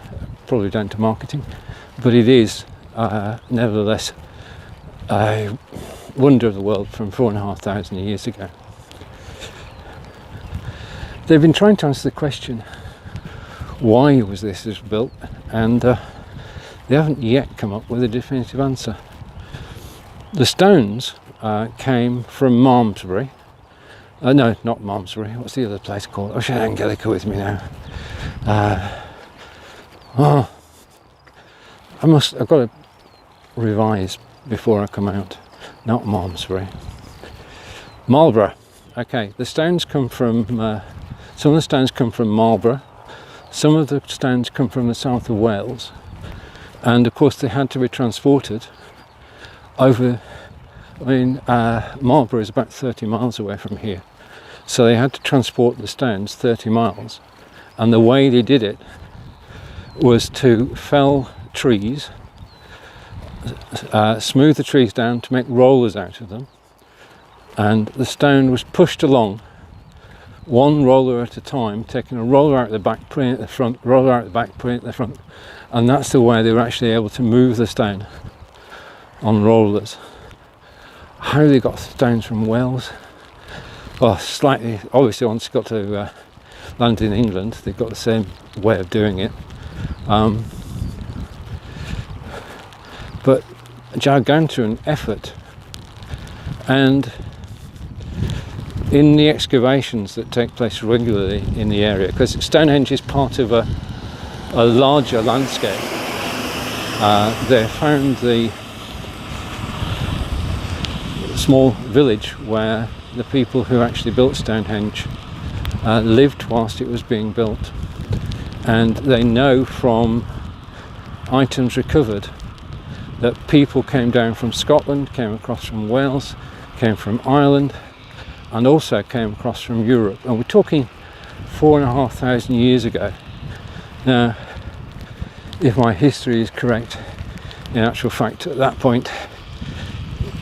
Speaker 1: probably down to marketing, but it is nevertheless a wonder of the world from 4,500 years ago. They've been trying to answer the question, why was this built, and they haven't yet come up with a definitive answer. The stones came from Malmesbury. No, not Malmesbury. What's the other place called? I should have Angelica with me now. I've got to revise before I come out. Not Malmesbury. Marlborough. Okay, the stones come from, some of the stones come from Marlborough. Some of the stones come from the south of Wales. And of course they had to be transported over, Marlborough is about 30 miles away from here. So they had to transport the stones 30 miles. And the way they did it was to fell trees, smooth the trees down to make rollers out of them. And the stone was pushed along, one roller at a time, taking a roller out the back, putting it at the front, roller out the back, putting it at the front. And that's the way they were actually able to move the stone on rollers. How they got stones from Wales? Well, slightly, obviously once it got to land in England, they've got the same way of doing it. But gargantuan effort. And in the excavations that take place regularly in the area, because Stonehenge is part of a larger landscape, they found the small village where the people who actually built Stonehenge lived whilst it was being built, and they know from items recovered that people came down from Scotland, came across from Wales, came from Ireland, and also came across from Europe. And we're talking 4,500 years ago. Now, if my history is correct, in actual fact, at that point,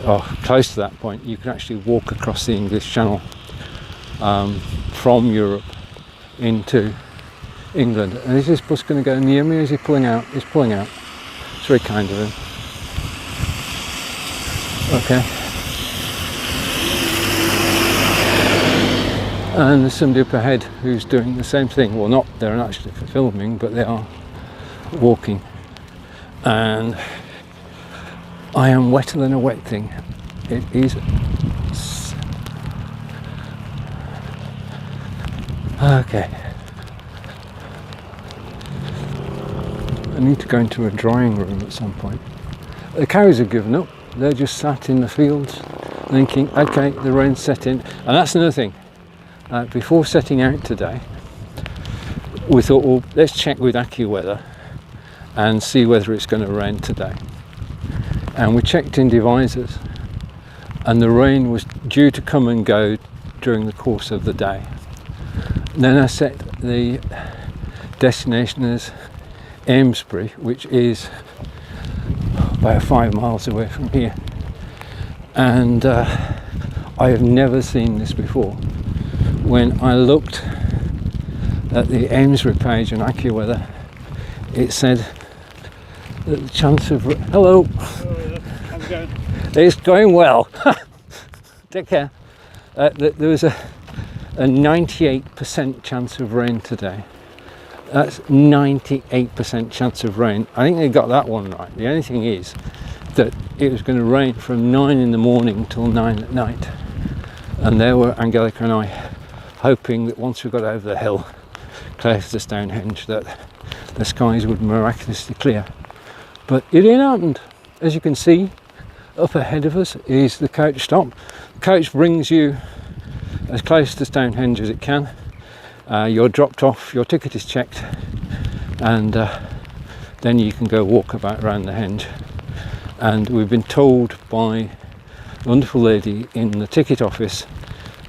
Speaker 1: or close to that point, you could actually walk across the English Channel from Europe into England. And is this bus going to go near me, or is he pulling out? He's pulling out. It's very kind of him. Okay. And there's somebody up ahead who's doing the same thing. Well, not, they're not actually filming, but they are walking. And I am wetter than a wet thing. It is. Okay. I need to go into a drying room at some point. The cows have given up. They're just sat in the fields thinking, okay, the rain's setting. And that's another thing. Before setting out today, we thought, well, let's check with AccuWeather and see whether it's going to rain today. And we checked in devices, and the rain was due to come and go during the course of the day. Then I set the destination as Amesbury, which is about 5 miles away from here. And I have never seen this before. When I looked at the Amesbury page on AccuWeather, it said that the chance of... Hello! How's it going? It's going well. Take care. There was a 98% chance of rain today. That's 98% chance of rain. I think they got that one right. The only thing is that it was going to rain from 9 in the morning till 9 at night. And there were Angelica and I hoping that once we got over the hill close to Stonehenge that the skies would miraculously clear. But it didn't happen. As you can see, up ahead of us is the coach stop. The coach brings you as close to Stonehenge as it can. You're dropped off, your ticket is checked, and then you can go walk about around the henge. And we've been told by a wonderful lady in the ticket office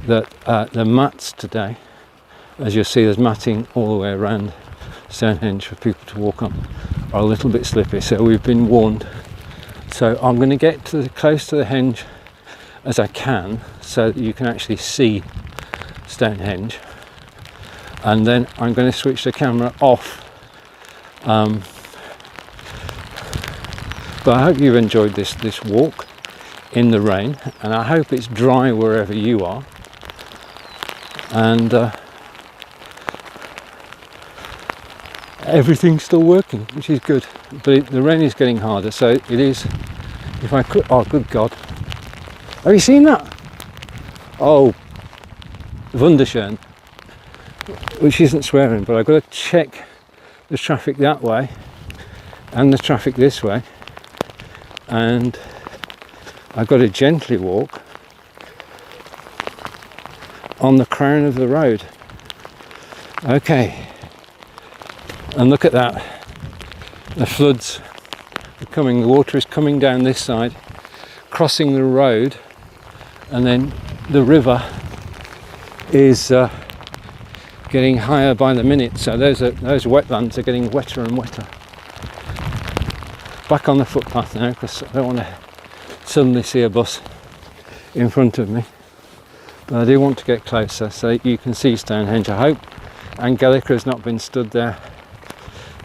Speaker 1: that the mats today, as you'll see, there's matting all the way around Stonehenge for people to walk on, are a little bit slippy, so we've been warned. So I'm going to get to close to the henge as I can so that you can actually see Stonehenge, and then I'm going to switch the camera off. But I hope you've enjoyed this walk in the rain, and I hope it's dry wherever you are. And everything's still working, which is good. But the rain is getting harder, so it is. If I could, oh good God, have you seen that? Oh, wunderschön. Which isn't swearing, but I've got to check the traffic that way and the traffic this way, and I've got to gently walk on the crown of the road. Okay, and look at that, the floods are coming, the water is coming down this side, crossing the road, and then the river is getting higher by the minute, so those wetlands are getting wetter and wetter. Back on the footpath now, because I don't want to suddenly see a bus in front of me, but I do want to get closer so you can see Stonehenge. I hope Angelica has not been stood there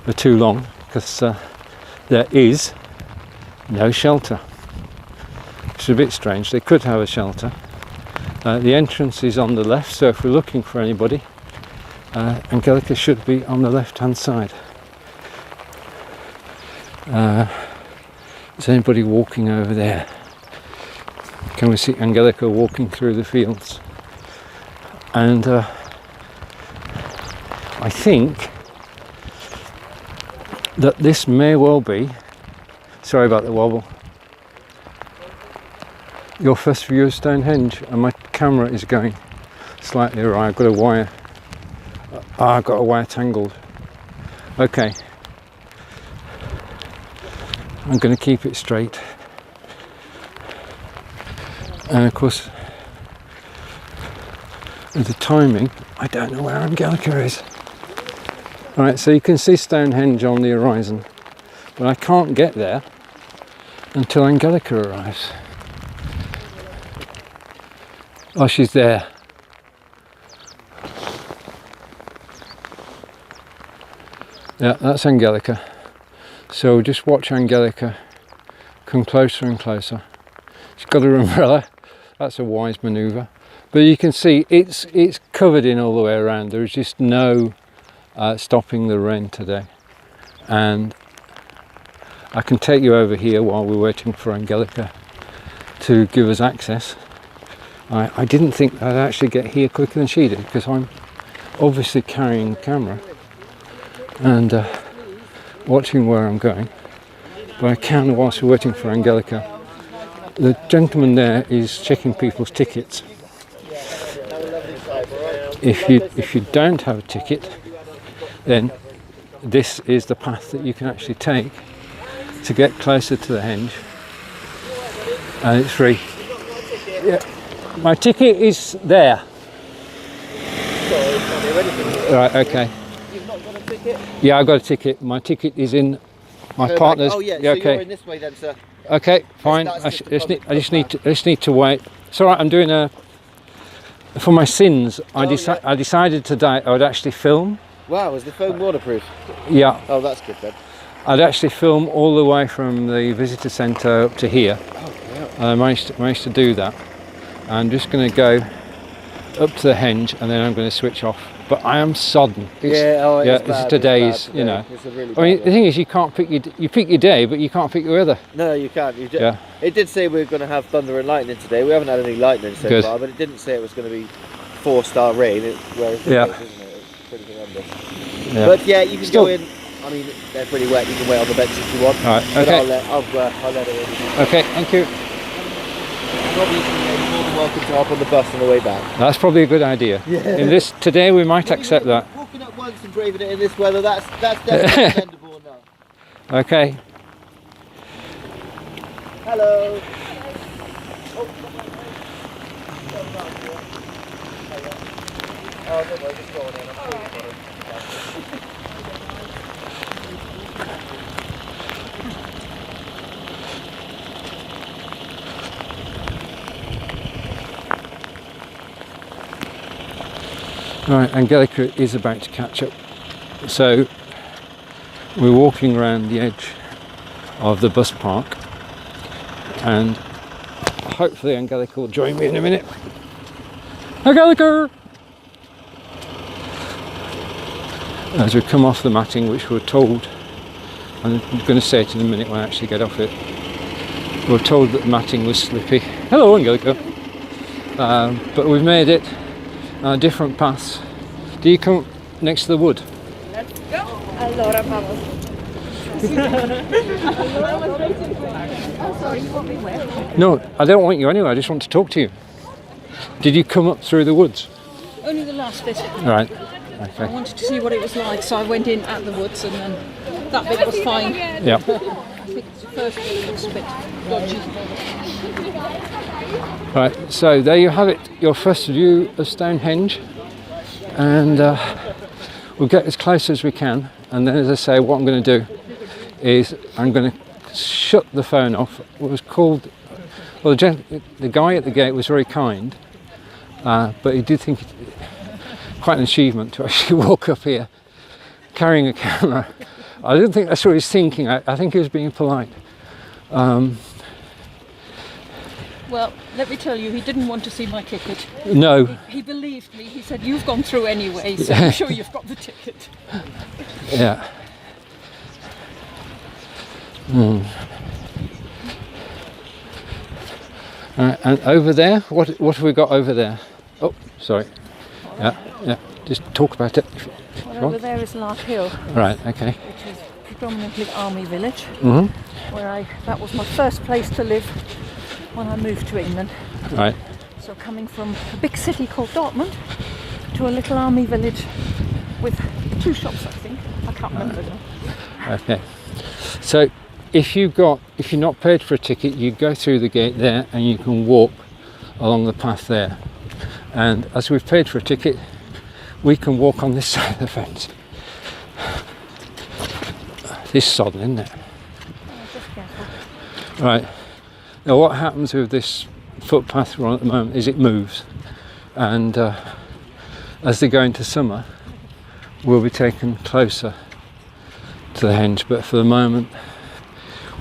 Speaker 1: for too long, because there is no shelter, which is a bit strange. They could have a shelter. The entrance is on the left, so if we're looking for anybody, Angelica should be on the left hand side. Is anybody walking over there? Can we see Angelica walking through the fields? And I think that this may well be, sorry about the wobble, your first view of Stonehenge, and my camera is going slightly awry. I've got a wire. I've got a wire tangled. Okay, I'm going to keep it straight. And of course, with the timing, I don't know where Angelica is. Alright, so you can see Stonehenge on the horizon, but I can't get there until Angelica arrives. Oh, she's there. Yeah, that's Angelica. So just watch Angelica come closer and closer. She's got her umbrella. That's a wise manoeuvre. But you can see it's covered in all the way around. There is just no stopping the rain today. And I can take you over here while we're waiting for Angelica to give us access. I didn't think I'd actually get here quicker than she did, because I'm obviously carrying the camera and watching where I'm going. But I can whilst we're waiting for Angelica. The gentleman there is checking people's tickets. If you don't have a ticket, then this is the path that you can actually take to get closer to the henge, and it's free. Yeah, my ticket is there. Right, okay.
Speaker 2: You've not got a ticket?
Speaker 1: Yeah, I got a ticket. My ticket is in my partner's.
Speaker 2: Oh yeah, so
Speaker 1: okay.
Speaker 2: you're in this way then, sir.
Speaker 1: Okay, fine. I just need to wait. It's all right. I'm doing a. For my sins, I decided today I would actually film.
Speaker 2: Wow, is the phone waterproof?
Speaker 1: Yeah.
Speaker 2: Oh, that's good then.
Speaker 1: I'd actually film all the way from the visitor centre up to here.
Speaker 2: Oh, yeah.
Speaker 1: And I managed to do that. I'm just going to go up to the henge and then I'm going to switch off. But I am sodden. It's today's, you know.
Speaker 2: It's a really
Speaker 1: I mean, the thing is, you can't pick your day, but you can't pick your weather.
Speaker 2: No, you can't. It did say we were going to have thunder and lightning today. We haven't had any lightning so far, but it didn't say it was going to be 4-star rain. Whereas it is, isn't it? It's pretty horrendous. Yeah. But yeah, you can go in. I mean, they're pretty wet. You can wait on the bench if you want.
Speaker 1: All right. Okay.
Speaker 2: But I'll let her in.
Speaker 1: Okay. Thank you.
Speaker 2: Obviously, you're more than welcome to hop on the bus on the way back.
Speaker 1: That's probably a good idea.
Speaker 2: Yeah.
Speaker 1: In this today, we might accept that.
Speaker 2: Walking up once and braving it in this weather, that's definitely commendable enough.
Speaker 1: Okay.
Speaker 2: Hello. Oh, don't worry, just go on in. I'm sure you've got it.
Speaker 1: Right, Angelica is about to catch up. So we're walking around the edge of the bus park and hopefully Angelica will join me in a minute. Angelica! As we come off the matting, which we're told, I'm going to say it in a minute when I actually get off it, we're told that the matting was slippy. Hello Angelica! But we've made it. Different paths. Do you come next to the wood?
Speaker 3: Let's go. Allora vamos. Oh, sorry, you want me where?
Speaker 1: No, I don't want you anywhere. I just want to talk to you. Did you come up through the woods?
Speaker 3: Only the last bit.
Speaker 1: Right.
Speaker 3: I
Speaker 1: Okay.
Speaker 3: wanted to see what it was like, so I went in at the woods, and then that bit was fine.
Speaker 1: Yeah.
Speaker 3: I think the first bit was a bit dodgy.
Speaker 1: Right. So there you have it. Your first view of Stonehenge, and we'll get as close as we can. And then, as I say, what I'm going to do is I'm going to shut the phone off. What was called, well, the guy at the gate was very kind, but he did think it quite an achievement to actually walk up here carrying a camera. I don't think that's what he was thinking. I think he was being polite.
Speaker 3: Well, let me tell you, he didn't want to see my ticket.
Speaker 1: No.
Speaker 3: He believed me. He said, "You've gone through anyway, so I'm sure you've got the ticket."
Speaker 1: Yeah. Mm. Right, and over there, what have we got over there? Oh, sorry. Yeah. Just talk about it. If you
Speaker 3: Well, over
Speaker 1: want.
Speaker 3: there is Lark Hill,
Speaker 1: Right. Okay.
Speaker 3: which is predominantly army village,
Speaker 1: Mhm.
Speaker 3: where that was my first place to live when I moved to England.
Speaker 1: Right.
Speaker 3: So coming from a big city called Dortmund to a little army village with 2 shops, I think. I can't remember now.
Speaker 1: Okay. So if you're not paid for a ticket, you go through the gate there and you can walk along the path there. And as we've paid for a ticket, we can walk on this side of the fence. This is sodden, isn't it?
Speaker 3: Just careful.
Speaker 1: Right. Now what happens with this footpath we're on at the moment is it moves. And as they go into summer, we'll be taken closer to the henge. But for the moment,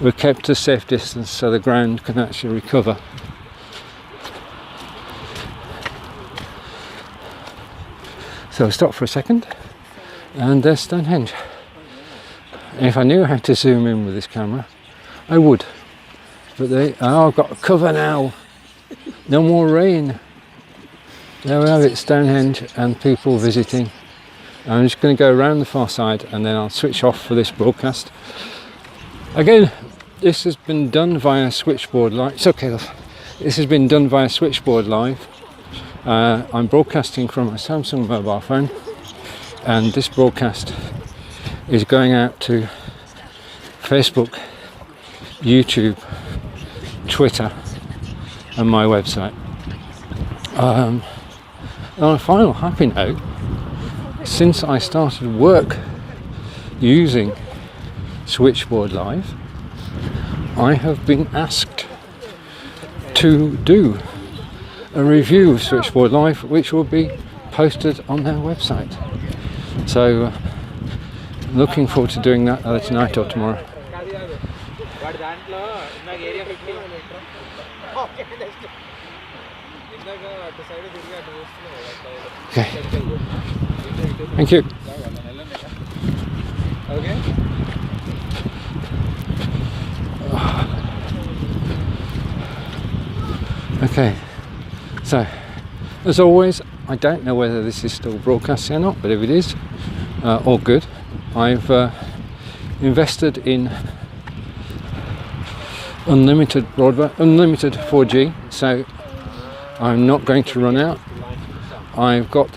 Speaker 1: we're kept a safe distance so the ground can actually recover So stop for a second, and there's Stonehenge. And if I knew how to zoom in with this camera, I would. But I've got a cover now. No more rain. There we have it, Stonehenge and people visiting. I'm just going to go around the far side and then I'll switch off for this broadcast. Again, this has been done via Switchboard Live. It's okay, love. This has been done via Switchboard Live. I'm broadcasting from a Samsung mobile phone, and this broadcast is going out to Facebook, YouTube, Twitter and my website. On a final happy note, since I started work using Switchboard Live, I have been asked to do a review of Switchboard Live, which will be posted on their website. So looking forward to doing that either tonight or tomorrow. Okay. Thank you. Okay, so as always, I don't know whether this is still broadcasting or not, but if it is, all good. I've invested in unlimited broadband, unlimited 4G, so I'm not going to run out. I've got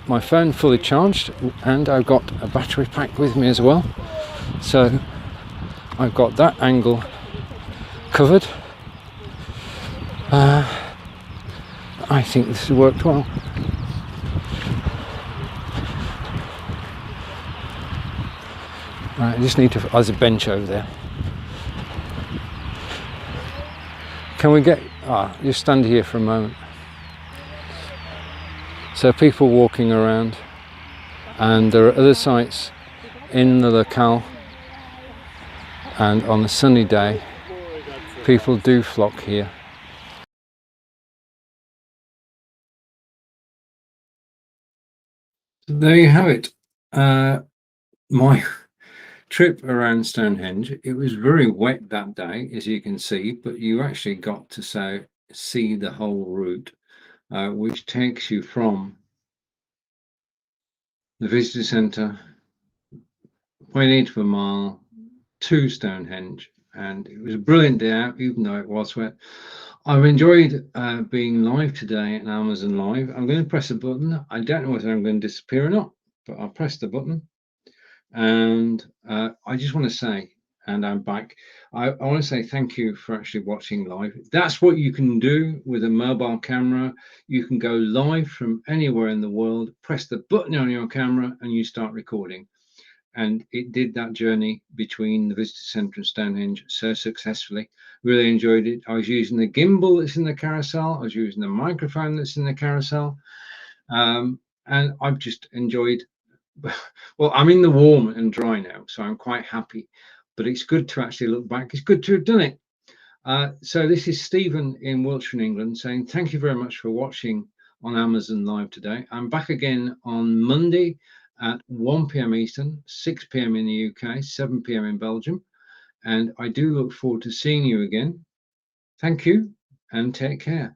Speaker 1: my phone fully charged and I've got a battery pack with me as well, so I've got that angle covered. I think this has worked well. Right, I just need to, there's a bench over there. Can we get, just stand here for a moment. So people walking around, and there are other sites in the locale, and on a sunny day people do flock here. There you have it. My trip around Stonehenge. It was very wet that day, as you can see, but you actually got to see the whole route, which takes you from the visitor centre, 0.8 of a mile to Stonehenge. And it was a brilliant day out, even though it was wet. I've enjoyed being live today at Amazon Live. I'm going to press a button. I don't know whether I'm going to disappear or not, but I'll press the button. And I just want to say, and I'm back, I want to say thank you for actually watching live. That's what you can do with a mobile camera. You can go live from anywhere in the world, press the button on your camera and you start recording. And it did that journey between the visitor centre and Stonehenge so successfully. Really enjoyed it. I was using the gimbal that's in the carousel. I was using the microphone that's in the carousel. And I've just enjoyed. Well, I'm in the warm and dry now, so I'm quite happy. But it's good to actually look back. It's good to have done it. So this is Stephen in Wiltshire, England, saying thank you very much for watching on Amazon Live today. I'm back again on Monday at 1 p.m. Eastern, 6 p.m. in the UK, 7 p.m. in Belgium. And I do look forward to seeing you again. Thank you and take care.